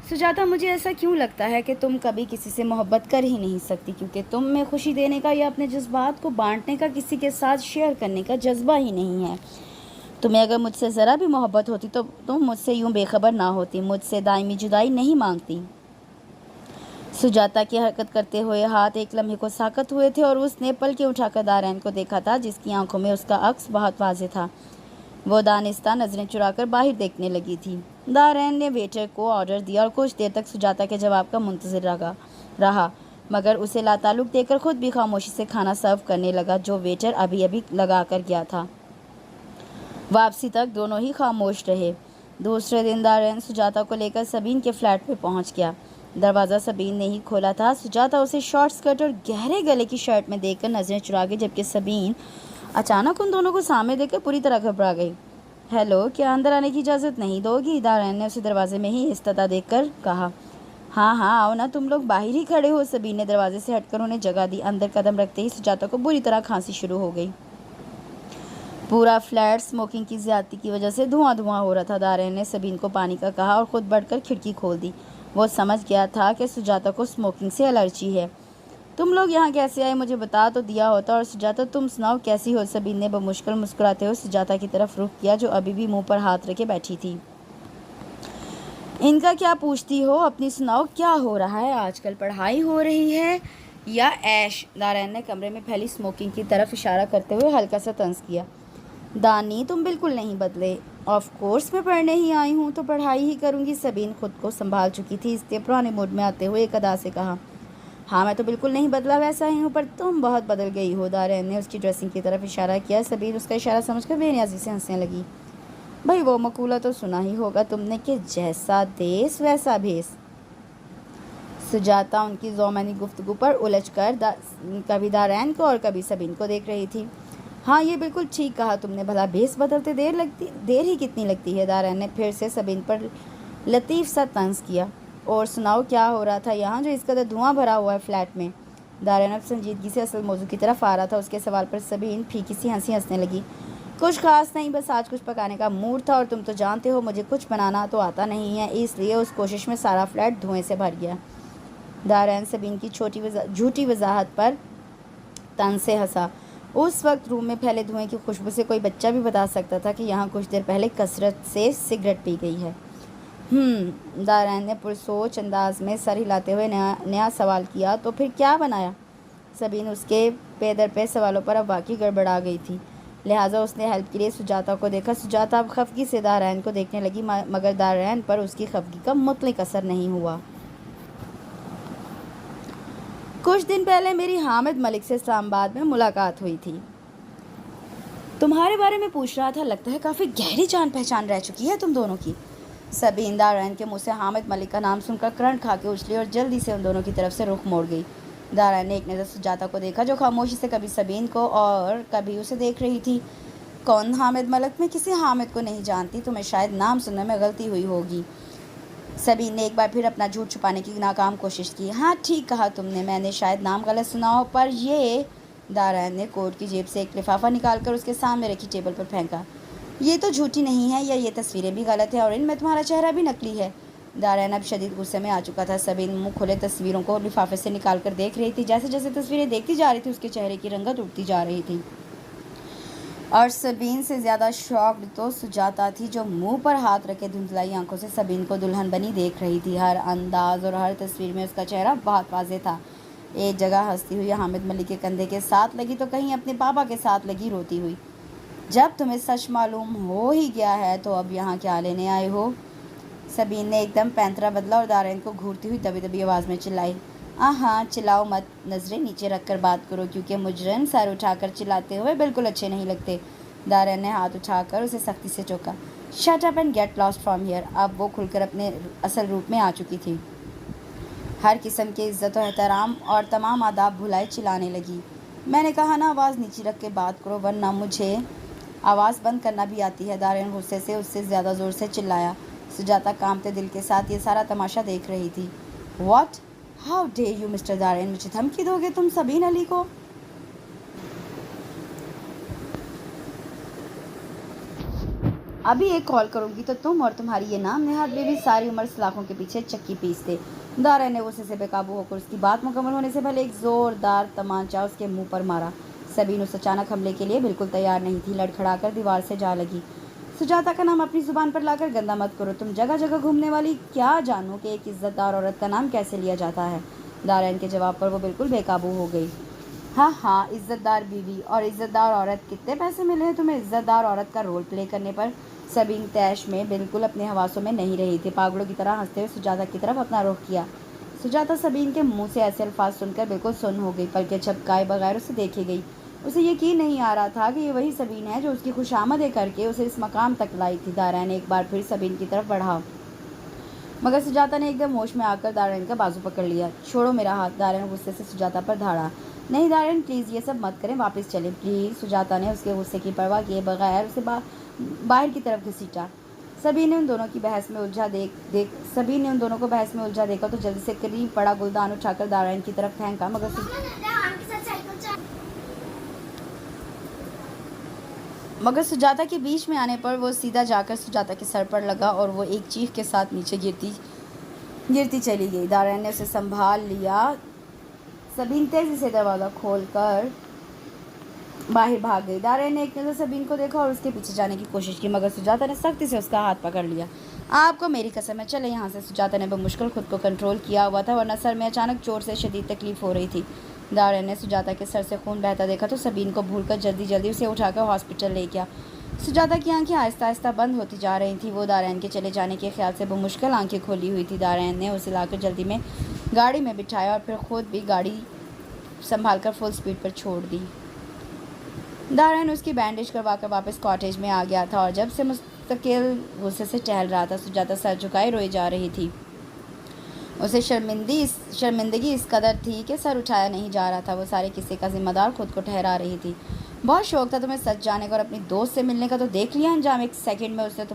سجاتا، مجھے ایسا کیوں لگتا ہے کہ تم کبھی کسی سے محبت کر ہی نہیں سکتی، کیونکہ تم میں خوشی دینے کا یا اپنے جذبات کو بانٹنے کا، کسی کے ساتھ شیئر کرنے کا جذبہ ہی نہیں ہے۔ تمہیں اگر مجھ سے ذرا بھی محبت ہوتی تو تم مجھ سے یوں بے خبر نہ ہوتی، مجھ سے دائمی جدائی نہیں مانگتی۔ سجاتا کی حرکت کرتے ہوئے ہاتھ ایک لمحے کو ساکت ہوئے تھے اور اس نے پلکیں اٹھا کر دارین کو دیکھا تھا، جس کی آنکھوں میں اس کا عکس بہت واضح تھا۔ وہ دانستہ نظریں چرا کر باہر دیکھنے لگی تھی۔ دارین نے ویٹر کو آرڈر دیا اور کچھ دیر تک سجاتا کے جواب کا منتظر رہا، مگر اسے لاتعلق دیکھ کر خود بھی خاموشی سے کھانا سرو کرنے لگا جو ویٹر ابھی لگا کر گیا تھا۔ واپسی تک دونوں ہی خاموش رہے۔ دوسرے دن دارین سجاتا کو لے کر سبین کے فلیٹ پہ پہنچ گیا۔ دروازہ سبین نے ہی کھولا تھا۔ سجاتا اسے شارٹ سکرٹ اور گہرے گلے کی شرٹ میں دیکھ کر نظریں چرا گئی، جبکہ سبین اچانک ان دونوں کو سامنے دیکھ کر پوری طرح گھبرا گئی۔ ہیلو، کیا اندر آنے کی اجازت نہیں دو گی؟ دارین نے اسے دروازے میں ہی استدعا دیکھ کر کہا۔ ہاں ہاں آؤ نا، تم لوگ باہر ہی کھڑے ہو۔ سبین نے دروازے سے ہٹ کر انہیں جگہ دی۔ اندر قدم رکھتے ہی سجاتا کو بری طرح کھانسی شروع ہو گئی۔ پورا فلیٹ اسموکنگ کی زیادتی کی وجہ سے دھواں ہو رہا تھا۔ دارین نے سبین کو پانی کا کہا اور خود بڑھ کر کھڑکی کھول دی۔ وہ سمجھ گیا تھا کہ سجاتا کو اسموکنگ سے الرجی ہے۔ تم لوگ یہاں کیسے آئے؟ مجھے بتا تو دیا ہوتا۔ اور سجاتا، تم سناؤ کیسی ہو؟ سبین نے بمشکل مسکراتے ہوئے سجاتا کی طرف رخ کیا جو ابھی بھی منہ پر ہاتھ رکھے بیٹھی تھی۔ ان کا کیا پوچھتی ہو؟ اپنی سناؤ، کیا ہو رہا ہے آج کل؟ پڑھائی ہو رہی ہے یا ایش؟ دارین نے کمرے میں پھیلی اسموکنگ کی طرف اشارہ کرتے ہوئے ہلکا سا طنز کیا۔ دانی، تم بالکل نہیں بدلے۔ آف کورس میں پڑھنے ہی آئی ہوں تو پڑھائی ہی کروں گی۔ سبین خود کو سنبھال چکی تھی، اس لیے پرانے موڈ میں آتے ہوئے ایک ادا سے کہا۔ ہاں میں تو بالکل نہیں بدلا، ویسا ہی ہوں، پر تم بہت بدل گئی ہو۔ دارین نے اس کی ڈریسنگ کی طرف اشارہ کیا۔ سبین اس کا اشارہ سمجھ کر بے نیازی سے ہنسنے لگی۔ بھائی وہ مقولہ تو سنا ہی ہوگا تم نے کہ جیسا دیس ویسا بھیس۔ سجاتا ان کی ذومعنی گفتگو پر الجھ کر کبھی دارین کو اور کبھی سبین کو دیکھ رہی تھی۔ ہاں یہ بالکل ٹھیک کہا تم نے، بھلا بھیس بدلتے دیر ہی کتنی لگتی ہے؟ دارین نے پھر سے سبین پر لطیف سا طنز کیا۔ اور سناؤ کیا ہو رہا تھا یہاں جو اس قدر دھواں بھرا ہوا ہے فلیٹ میں؟ دارین اب سنجیدگی سے اصل موضوع کی طرف آ رہا تھا۔ اس کے سوال پر سبین پھیکی سی ہنسی ہنسنے لگی۔ کچھ خاص نہیں، بس آج کچھ پکانے کا موڈ تھا اور تم تو جانتے ہو مجھے کچھ بنانا تو آتا نہیں ہے، اس لیے اس کوشش میں سارا فلیٹ دھوئیں سے بھر گیا۔ دارین سبین کی جھوٹی وضاحت پر طنز سے ہنسا۔ اس وقت روم میں پھیلے دھوئیں کی خوشبو سے کوئی بچہ بھی بتا سکتا تھا کہ یہاں کچھ دیر پہلے کثرت سے سگریٹ پی گئی ہے۔ دارین نے پرسوچ انداز میں سر ہلاتے ہوئے نیا سوال کیا۔ تو پھر کیا بنایا؟ سبین اس کے پے در پہ سوالوں پر اب واقعی گڑبڑا گئی تھی، لہٰذا اس نے ہیلپ کے لیے سجاتا کو دیکھا۔ سجاتا اب خفگی سے دارین کو دیکھنے لگی، مگر دارین پر اس کی خفگی کا مطلق اثر نہیں ہوا۔ کچھ دن پہلے میری حامد ملک سے اسلام آباد میں ملاقات ہوئی تھی۔ تمہارے بارے میں پوچھ رہا تھا، لگتا ہے کافی گہری جان پہچان رہ چکی ہے تم دونوں کی۔ سبین دارین کے منہ سے حامد ملک کا نام سن کر کرنٹ کھا کے اچھلی اور جلدی سے ان دونوں کی طرف سے رخ موڑ گئی۔ دارین نے ایک نظر سجاتا کو دیکھا جو خاموشی سے کبھی سبین کو اور کبھی اسے دیکھ رہی تھی۔ کون حامد ملک؟ میں کسی حامد کو نہیں جانتی، تمہیں شاید نام سننے میں غلطی ہوئی ہوگی۔ سبین نے ایک بار پھر اپنا جھوٹ چھپانے کی ناکام کوشش کی۔ ہاں ٹھیک کہا تم نے، میں نے شاید نام غلط سنا ہو، پر یہ… دارین نے کوٹ کی جیب سے ایک لفافہ نکال کر اس کے سامنے رکھی ٹیبل پر پھینکا۔ یہ تو جھوٹی نہیں ہے یا یہ تصویریں بھی غلط ہیں اور ان میں تمہارا چہرہ بھی نقلی ہے۔ دارین اب شدید غصے میں آ چکا تھا۔ سبین منہ کھلے تصویروں کو لفافے سے نکال کر دیکھ رہی تھی۔ جیسے جیسے تصویریں دیکھتی جا رہی تھی اس کے چہرے کی رنگت اٹھتی جا رہی تھی، اور سبین سے زیادہ شاکڈ تو سجاتا تھی جو منہ پر ہاتھ رکھے دھندلائی آنکھوں سے سبین کو دلہن بنی دیکھ رہی تھی۔ ہر انداز اور ہر تصویر میں اس کا چہرہ بہت واضح تھا۔ ایک جگہ ہنستی ہوئی حامد ملک کے کندھے کے ساتھ لگی تو کہیں اپنے پاپا کے ساتھ لگی روتی ہوئی۔ جب تمہیں سچ معلوم ہو ہی گیا ہے تو اب یہاں کیا لینے آئے ہو؟ سبین نے ایک دم پینترا بدلا اور دارین کو گھورتی ہوئی دبی دبی آواز میں چلائی۔ ہاں چلاؤ مت، نظریں نیچے رکھ کر بات کرو کیونکہ مجرم سر اٹھا کر چلاتے ہوئے بالکل اچھے نہیں لگتے۔ دارین نے ہاتھ اٹھا کر اسے سختی سے ٹوکا۔ Shut up and get lost from here. اب وہ کھل کر اپنے اصل روپ میں آ چکی تھی۔ ہر قسم کے عزت و احترام اور تمام آداب بھلائے چلانے لگی۔ میں نے کہا نا آواز نیچی رکھ کے بات کرو ورنہ مجھے آواز بند کرنا بھی آتی ہے۔ دارین غصے سے اس سے زیادہ زور سے چلایا۔ سجاتا کانپتے دل کے ساتھ یہ سارا تماشا دیکھ رہی تھی۔ What? How dare you mister Darain, مجھے دھمکی دو گے تم سبین علی کو؟ ابھی ایک کال کروں گی تو تم اور تمہاری یہ نام نہاد بیوی ساری عمر سلاخوں کے پیچھے چکی پیستے۔ دارین نے غصے سے بے قابو ہو کر اس کی بات مکمل ہونے سے پہلے ایک زوردار تمانچہ اس کے منہ پر مارا۔ سبین اس اچانک حملے کے لیے بالکل تیار نہیں تھی، لڑکھڑا کر دیوار سے جا لگی۔ سجاتا کا نام اپنی زبان پر لا کر گندا مت کرو، تم جگہ جگہ گھومنے والی کیا جانو کہ ایک عزت دار عورت کا نام کیسے لیا جاتا ہے۔ دارین کے جواب پر وہ بالکل بے قابو ہو گئی۔ ہاں عزت دار بیوی اور عزت دار عورت، کتنے پیسے ملے ہیں تمہیں عزت دار عورت کا رول پلے کرنے پر؟ سبین طیش میں بالکل اپنے حواسوں میں نہیں رہی تھی، پاگلوں کی طرح ہنستے ہوئے سجاتا کی طرف اپنا رخ کیا۔ سجاتا سبین کے منہ سے ایسے الفاظ سن کر بالکل سن ہو گئی، پلکیں جھپکائے بغیر اسے دیکھے گئی۔ اسے یقین نہیں آ رہا تھا کہ یہ وہی سبین ہے جو اس کی خوشامدیں کر کے اسے اس مقام تک لائی تھی۔ دارین نے ایک بار پھر سبین کی طرف بڑھا، مگر سجاتا نے ایک دم ہوش میں آ کر دارین کا بازو پکڑ لیا۔ چھوڑو میرا ہاتھ، دارین غصے سے سجاتا پر دھاڑا۔ نہیں دارین پلیز یہ سب مت کریں، واپس چلیں پلیز۔ سجاتا نے اس کے غصے کی پرواہ کیے بغیر اسے باہر کی طرف گھسیٹا۔ سبھی نے ان دونوں کو بحث میں الجھا دیکھا تو جلدی سے قریب پڑا گلدان اٹھا کر دارین کی طرف پھینکا، مگر سجاتا کے بیچ میں آنے پر وہ سیدھا جا کر سجاتا کے سر پر لگا اور وہ ایک چیخ کے ساتھ نیچے گرتی چلی گئی۔ دارین نے اسے سنبھال لیا۔ سبین تیزی سے دروازہ کھول کر باہر بھاگ گئی۔ دارین نے ایک نظر سبین کو دیکھا اور اس کے پیچھے جانے کی کوشش کی، مگر سجاتا نے سختی سے اس کا ہاتھ پکڑ لیا۔ آپ کو میری قسم ہے چلے یہاں سے۔ سجاتا نے بمشکل خود کو کنٹرول کیا ہوا تھا ورنہ سر میں اچانک چوٹ سے شدید تکلیف ہو رہی تھی۔ دارین نے سجاتا کے سر سے خون بہتا دیکھا تو سبین کو بھول کر جلدی اسے اٹھا کر ہاسپٹل لے گیا۔ سجاتا کی آنکھیں آہستہ آہستہ بند ہوتی جا رہی تھیں، وہ دارین کے چلے جانے کے خیال سے بمشکل آنکھیں کھولی ہوئی تھی۔ دارین نے اسے لا کر جلدی میں گاڑی میں بٹھایا اور پھر خود بھی گاڑی سنبھال کر فل سپیڈ پر چھوڑ دی۔ دارین اس کی بینڈیج کروا کر واپس کاٹیج میں آ گیا تھا اور جب سے مستقل غصے سے ٹہل رہا تھا۔ سجاتا سر جھکائے روئی جا رہی تھی۔ اسے شرمندگی اس قدر تھی کہ سر اٹھایا نہیں جا رہا تھا۔ وہ سارے قصے کا ذمہ دار خود کو ٹھہرا رہی تھی۔ بہت شوق تھا تمہیں سچ جانے کا اور اپنی دوست سے ملنے کا، تو دیکھ لیا انجام، ایک سیکنڈ میں اس نے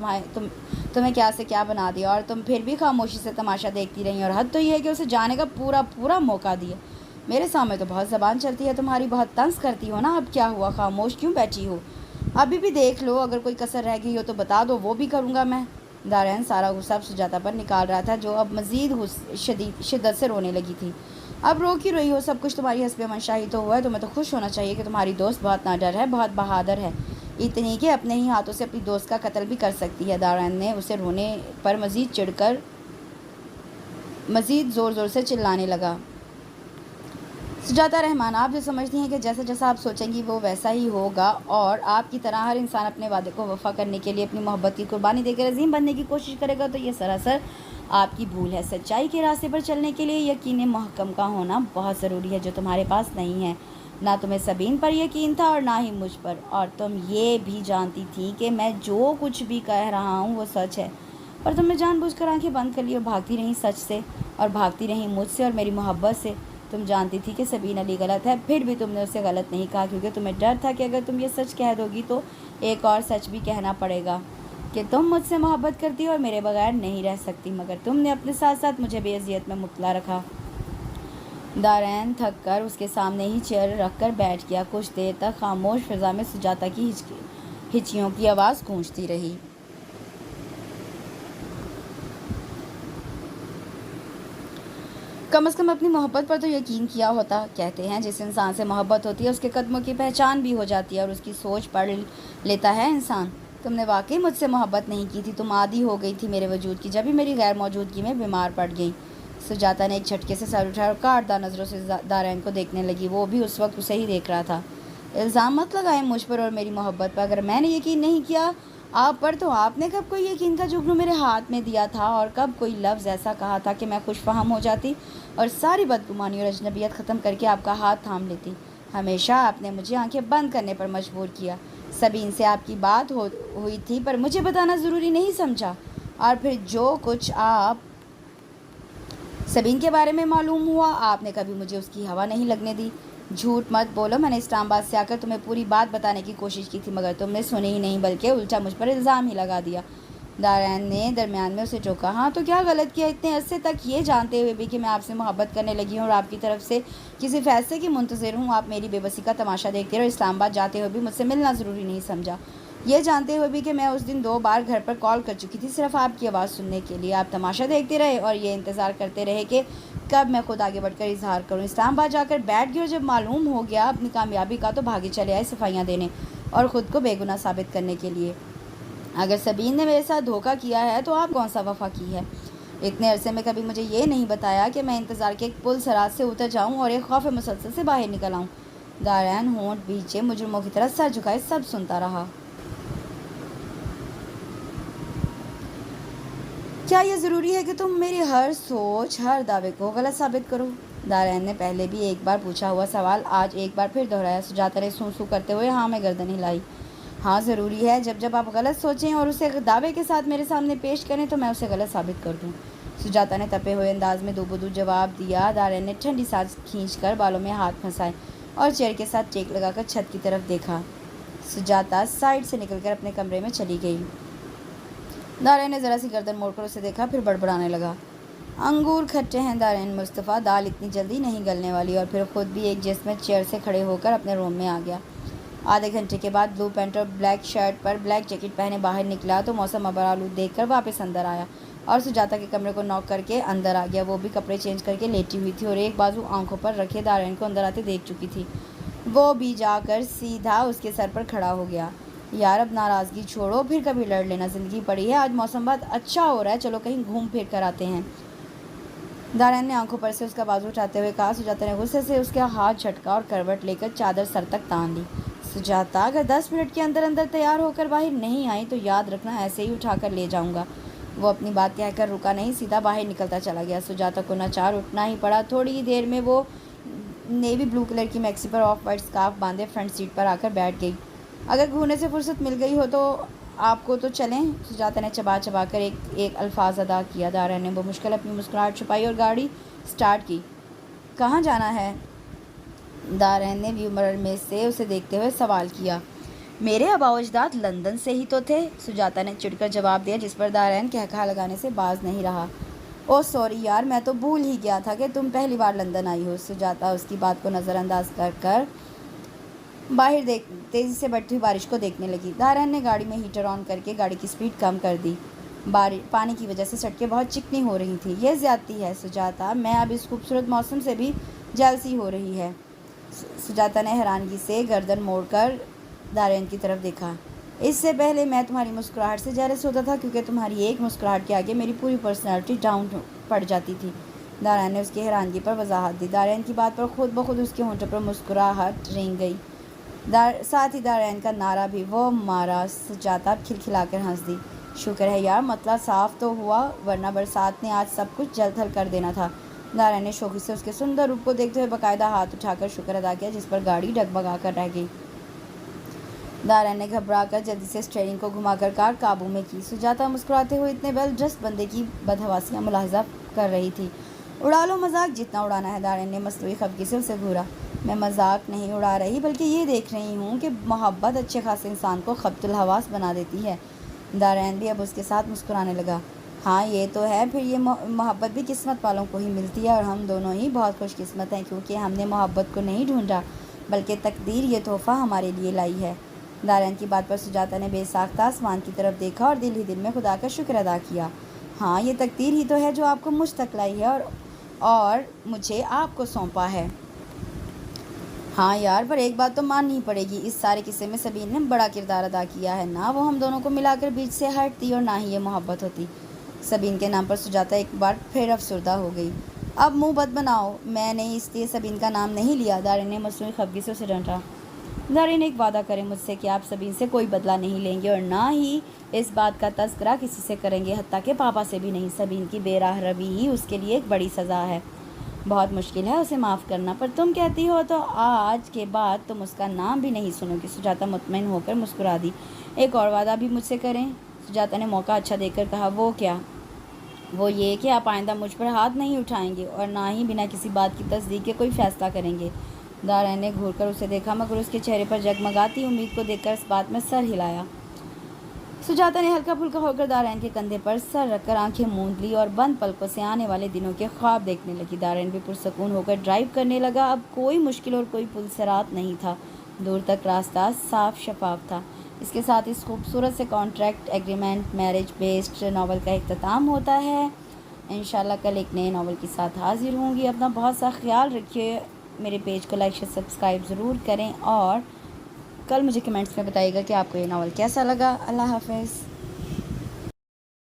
تمہیں کیا سے کیا بنا دیا اور تم پھر بھی خاموشی سے تماشا دیکھتی رہی، اور حد تو یہ ہے کہ اسے جانے کا پورا موقع دیا۔ میرے سامنے تو بہت زبان چلتی ہے تمہاری، بہت طنز کرتی ہو نا، اب کیا ہوا، خاموش کیوں بیٹھی ہو؟ ابھی بھی دیکھ لو، اگر کوئی کسر رہ گئی ہو تو بتا دو، وہ بھی کروں گا میں۔ دارین سارا غصہ اب سجاتا پر نکال رہا تھا جو اب مزید شدت سے رونے لگی تھی۔ اب رو کیوں رہی ہو؟ سب کچھ تمہاری حسب منشائی تو ہوا ہے، تمہیں تو خوش ہونا چاہیے کہ تمہاری دوست بہت ناڈر ہے، بہت بہادر ہے، اتنی کہ اپنے ہی ہاتھوں سے اپنی دوست کا قتل بھی کر سکتی ہے۔ دارین نے اسے رونے پر مزید چڑھ کر مزید زور سے چلانے لگا۔ سجاتا رحمان، آپ جو سمجھتی ہیں کہ جیسا آپ سوچیں گی وہ ویسا ہی ہوگا، اور آپ کی طرح ہر انسان اپنے وعدے کو وفا کرنے کے لیے اپنی محبت کی قربانی دے کر عظیم بننے کی کوشش کرے گا، تو یہ سراسر آپ کی بھول ہے۔ سچائی کے راستے پر چلنے کے لیے یقین محکم کا ہونا بہت ضروری ہے، جو تمہارے پاس نہیں ہے۔ نہ تمہیں سبین پر یقین تھا اور نہ ہی مجھ پر، اور تم یہ بھی جانتی تھی کہ میں جو کچھ بھی کہہ رہا ہوں وہ سچ ہے، پر تم نے جان بوجھ کر آنکھیں بند کر لی اور بھاگتی رہی سچ سے، اور بھاگتی رہی مجھ سے اور میری محبت سے۔ تم جانتی تھی کہ سبین علی غلط ہے، پھر بھی تم نے اسے غلط نہیں کہا، کیونکہ تمہیں ڈر تھا کہ اگر تم یہ سچ کہہ دو گی تو ایک اور سچ بھی کہنا پڑے گا کہ تم مجھ سے محبت کرتی اور میرے بغیر نہیں رہ سکتی، مگر تم نے اپنے ساتھ ساتھ مجھے بے عزت میں مبتلا رکھا۔ دارین تھک کر اس کے سامنے ہی چیئر رکھ کر بیٹھ گیا۔ کچھ دیر تک خاموش فضا میں سجاتا کی ہچیوں کی آواز گونجتی رہی۔ کم از کم اپنی محبت پر تو یقین کیا ہوتا۔ کہتے ہیں جس انسان سے محبت ہوتی ہے اس کے قدموں کی پہچان بھی ہو جاتی ہے اور اس کی سوچ پڑھ لیتا ہے انسان۔ تم نے واقعی مجھ سے محبت نہیں کی تھی، تم عادی ہو گئی تھی میرے وجود کی، جبھی میری غیر موجودگی میں بیمار پڑ گئی۔ سجاتا نے ایک جھٹکے سے سر اٹھایا اور کاٹدار نظروں سے دارین کو دیکھنے لگی۔ وہ بھی اس وقت اسے ہی دیکھ رہا تھا۔ الزام مت لگائیں مجھ پر اور میری محبت پر۔ اگر میں نے یقین نہیں کیا آپ پر تو آپ نے کب کوئی یقین کا جگنو میرے ہاتھ میں دیا تھا، اور کب کوئی لفظ ایسا کہا تھا کہ میں خوش فہم ہو جاتی اور ساری بدگمانی اور اجنبیت ختم کر کے آپ کا ہاتھ تھام لیتی؟ ہمیشہ آپ نے مجھے آنکھیں بند کرنے پر مجبور کیا۔ سبین سے آپ کی بات ہوئی تھی پر مجھے بتانا ضروری نہیں سمجھا، اور پھر جو کچھ آپ سبین کے بارے میں معلوم ہوا آپ نے کبھی مجھے اس کی ہوا نہیں لگنے دی۔ جھوٹ مت بولو، میں نے اسلام آباد سے آ کر تمہیں پوری بات بتانے کی کوشش کی تھی مگر تم نے سنی ہی نہیں بلکہ الٹا مجھ پر الزام ہی لگا دیا۔ دارین نے درمیان میں اسے ٹوکا۔ ہاں تو کیا غلط کیا اتنے عرصے تک یہ جانتے ہوئے بھی کہ میں آپ سے محبت کرنے لگی ہوں اور آپ کی طرف سے کسی فیصلے کی منتظر ہوں؟ آپ میری بے بسی کا تماشا دیکھتے اور اسلام آباد جاتے ہوئے بھی مجھ سے ملنا ضروری نہیں سمجھا، یہ جانتے ہوئے بھی کہ میں اس دن 2 بار گھر پر کال کر چکی تھی صرف آپ کی آواز سننے کے لیے۔ آپ تماشا دیکھتے رہے اور یہ انتظار کرتے رہے کہ کب میں خود آگے بڑھ کر اظہار کروں۔ اسلام آباد جا کر بیٹھ گئے اور جب معلوم ہو گیا اپنی کامیابی کا تو بھاگے چلے آئے صفائیاں دینے اور خود کو بے گناہ ثابت کرنے کے لیے۔ اگر سبین نے میرے ساتھ دھوکہ کیا ہے تو آپ کون سا وفا کی ہے؟ اتنے عرصے میں کبھی مجھے یہ نہیں بتایا کہ میں انتظار کے ایک پل سرات سے اتر جاؤں اور ایک خوف مسلسل سے باہر نکل آؤں۔ دارین ہونٹ بیچے مجرموں کی طرح سر جھکائے سب سنتا رہا۔ کیا یہ ضروری ہے کہ تم میری ہر سوچ، ہر دعوے کو غلط ثابت کرو؟ دارین نے پہلے بھی ایک بار پوچھا ہوا سوال آج ایک بار پھر دہرایا۔ سجاتا نے سوں سوں کرتے ہوئے ہاں میں گردن ہلائی۔ ہاں ضروری ہے، جب آپ غلط سوچیں اور اسے دعوے کے ساتھ میرے سامنے پیش کریں تو میں اسے غلط ثابت کر دوں۔ سجاتا نے تپے ہوئے انداز میں دو بدو جواب دیا۔ دارین نے ٹھنڈی سانس کھینچ کر بالوں میں ہاتھ پھنسائے اور چیئر کے ساتھ ٹیک لگا کر چھت کی طرف دیکھا۔ سجاتا سائڈ سے نکل کر اپنے کمرے میں چلی گئی۔ دارین نے ذرا سی گردن موڑ کر اسے دیکھا پھر بڑبڑانے لگا۔ انگور کھٹے ہیں دارین مصطفیٰ، دال اتنی جلدی نہیں گلنے والی۔ اور پھر خود بھی ایک جس میں چیئر سے کھڑے ہو کر اپنے روم میں آ گیا۔ آدھے گھنٹے کے بعد بلو پینٹ اور بلیک شرٹ پر بلیک جیکٹ پہنے باہر نکلا تو موسم ابرآلود دیکھ کر واپس اندر آیا اور سجاتا کے کمرے کو ناک کر کے اندر آ گیا۔ وہ بھی کپڑے چینج کر کے لیٹی ہوئی تھی اور ایک بازو آنکھوں پر رکھے دارین کو اندر آتے دیکھ چکی تھی۔ وہ بھی جا کر سیدھا اس کے سر پر کھڑا ہو گیا۔ یار اب ناراضگی چھوڑو، پھر کبھی لڑ لینا، زندگی پڑی ہے، آج موسم بہت اچھا ہو رہا ہے، چلو کہیں گھوم پھر کر آتے ہیں۔ دارین نے آنکھوں پر سے اس کا بازو اٹھاتے ہوئے کہا۔ سجاتا نے غصے سے اس کا ہاتھ جھٹکا اور کروٹ لے کر چادر سر تک تان لی۔ سجاتا اگر 10 منٹ کے اندر اندر تیار ہو کر باہر نہیں آئی تو یاد رکھنا ایسے ہی اٹھا کر لے جاؤں گا۔ وہ اپنی بات کہہ کر رکا نہیں، سیدھا باہر نکلتا چلا گیا۔ سجاتا کو ناچار اٹھنا ہی پڑا۔ تھوڑی ہی دیر میں وہ نیوی بلو کلر کی میکسی پر آف وائٹ اسکارف باندھے فرنٹ سیٹ پر آ کر بیٹھ گئی۔ اگر گھورنے سے فرصت مل گئی ہو تو آپ کو تو چلیں؟ سجاتا نے چبا چبا کر ایک الفاظ ادا کیا۔ دارین نے بمشکل اپنی مسکراہٹ چھپائی اور گاڑی سٹارٹ کی۔ کہاں جانا ہے؟ دارین نے ویو مرر میں سے اسے دیکھتے ہوئے سوال کیا۔ میرے آباء و اجداد لندن سے ہی تو تھے، سجاتا نے چڑ کر جواب دیا جس پر دارین قہقہا لگانے سے باز نہیں رہا۔ او سوری یار، میں تو بھول ہی گیا تھا کہ تم پہلی بار لندن آئی ہو۔ سجاتا اس کی بات کو نظر انداز کر کر باہر تیزی سے بڑھتی ہوئی بارش کو دیکھنے لگی۔ دارین نے گاڑی میں ہیٹر آن کر کے گاڑی کی سپیڈ کم کر دی۔ پانی کی وجہ سے سڑکیں بہت چکنی ہو رہی تھیں۔ یہ زیادتی ہے سجاتا، میں اب اس خوبصورت موسم سے بھی جیلسی ہو رہی ہے۔ سجاتا نے حیرانگی سے گردن موڑ کر دارین کی طرف دیکھا۔ اس سے پہلے میں تمہاری مسکراہٹ سے جیلس ہوتا تھا کیونکہ تمہاری ایک مسکراہٹ کے آگے میری پوری پرسنالٹی ڈاؤن پڑ جاتی تھی۔ دارین نے اس کی حیرانگی پر وضاحت دی۔ دارین کی بات پر خود بخود اس کے ہونٹوں پر مسکراہٹ رنگ گئی، ساتھ ہی دارین کا نعرہ بھی وہ مارا۔ سجاتا کھلکھلا کر ہنس دی۔ شکر ہے یار، مطلب صاف تو ہوا، ورنہ برسات نے آج سب کچھ جل تھل کر دینا تھا۔ دارین نے شوخی سے اس کے سندر روپ کو دیکھتے ہوئے باقاعدہ ہاتھ اٹھا کر شکر ادا کیا جس پر گاڑی ڈگمگا کر رہ گئی۔ دارین نے گھبرا کر جلدی سے اسٹیئرنگ کو گھما کر کار قابو میں کی۔ سجاتا مسکراتے ہوئے اتنے ویل ڈریسڈ بندے کی بدحواسیاں ملاحظہ کر رہی تھی۔ اڑا لو مذاق جتنا اڑانا ہے، دارین نے مصنوعی خفگی سے اسے گھورا۔ میں مذاق نہیں اڑا رہی بلکہ یہ دیکھ رہی ہوں کہ محبت اچھے خاصے انسان کو خبط الحواس بنا دیتی ہے۔ دارین بھی اب اس کے ساتھ مسکرانے لگا۔ ہاں یہ تو ہے، پھر یہ محبت بھی قسمت والوں کو ہی ملتی ہے اور ہم دونوں ہی بہت خوش قسمت ہیں کیونکہ ہم نے محبت کو نہیں ڈھونڈا بلکہ تقدیر یہ تحفہ ہمارے لیے لائی ہے۔ دارین کی بات پر سجاتا نے بے ساختہ آسمان کی طرف دیکھا اور دل ہی دل میں خدا کا شکر ادا کیا۔ ہاں، یہ تقدیر ہی تو ہے جو آپ کو مجھ تک لائی ہے اور مجھے آپ کو سونپا ہے۔ ہاں یار، پر ایک بات تو ماننی پڑے گی، اس سارے قصے میں سبین نے بڑا کردار ادا کیا ہے۔ نہ وہ ہم دونوں کو ملا کر بیچ سے ہٹتی اور نہ ہی یہ محبت ہوتی۔ سبین کے نام پر سجاتا ایک بار پھر افسردہ ہو گئی۔ اب منہ بد بناؤ، میں نے اس لیے سبین کا نام نہیں لیا، دارین نے مصنوعی خفگی سے اسے ڈانٹا۔ دارین، ایک وعدہ کریں مجھ سے کہ آپ سبین سے کوئی بدلہ نہیں لیں گے اور نہ ہی اس بات کا تذکرہ کسی سے کریں گے، حتیٰ کہ پاپا سے بھی نہیں۔ سبین کی بے راہ روی ہی اس کے لیے ایک بڑی سزا ہے۔ بہت مشکل ہے اسے معاف کرنا، پر تم کہتی ہو تو آج کے بعد تم اس کا نام بھی نہیں سنو گی۔ سجاتا مطمئن ہو کر مسکرا دی۔ ایک اور وعدہ بھی مجھ سے کریں؟ سجاتا نے موقع اچھا دیکھ کر کہا۔ وہ کیا؟ وہ یہ کہ آپ آئندہ مجھ پر ہاتھ نہیں اٹھائیں گے اور نہ ہی بنا کسی بات کی تصدیق کے کوئی فیصلہ کریں گے۔ دارین نے گھور کر اسے دیکھا، مگر اس کے چہرے پر جگمگاتی امید کو دیکھ کر اس بات میں سر ہلایا۔ سجاتا نے ہلکا پھلکا ہو کر دارین کے کندھے پر سر رکھ کر آنکھیں موند لی اور بند پلکوں سے آنے والے دنوں کے خواب دیکھنے لگی۔ دارین بھی پرسکون ہو کر ڈرائیو کرنے لگا۔ اب کوئی مشکل اور کوئی پل صراط نہیں تھا، دور تک راستہ صاف شفاف تھا۔ اس کے ساتھ اس خوبصورت سے contract agreement marriage based novel کا اختتام ہوتا ہے۔ انشاءاللہ کل ایک نئے ناول کے ساتھ حاضر ہوں گی۔ اپنا بہت سا خیال رکھیے، میرے پیج کو لائک شیئر سبسکرائب ضرور کریں اور کل مجھے کمنٹس میں بتائیے گا کہ آپ کو یہ ناول کیسا لگا۔ اللہ حافظ۔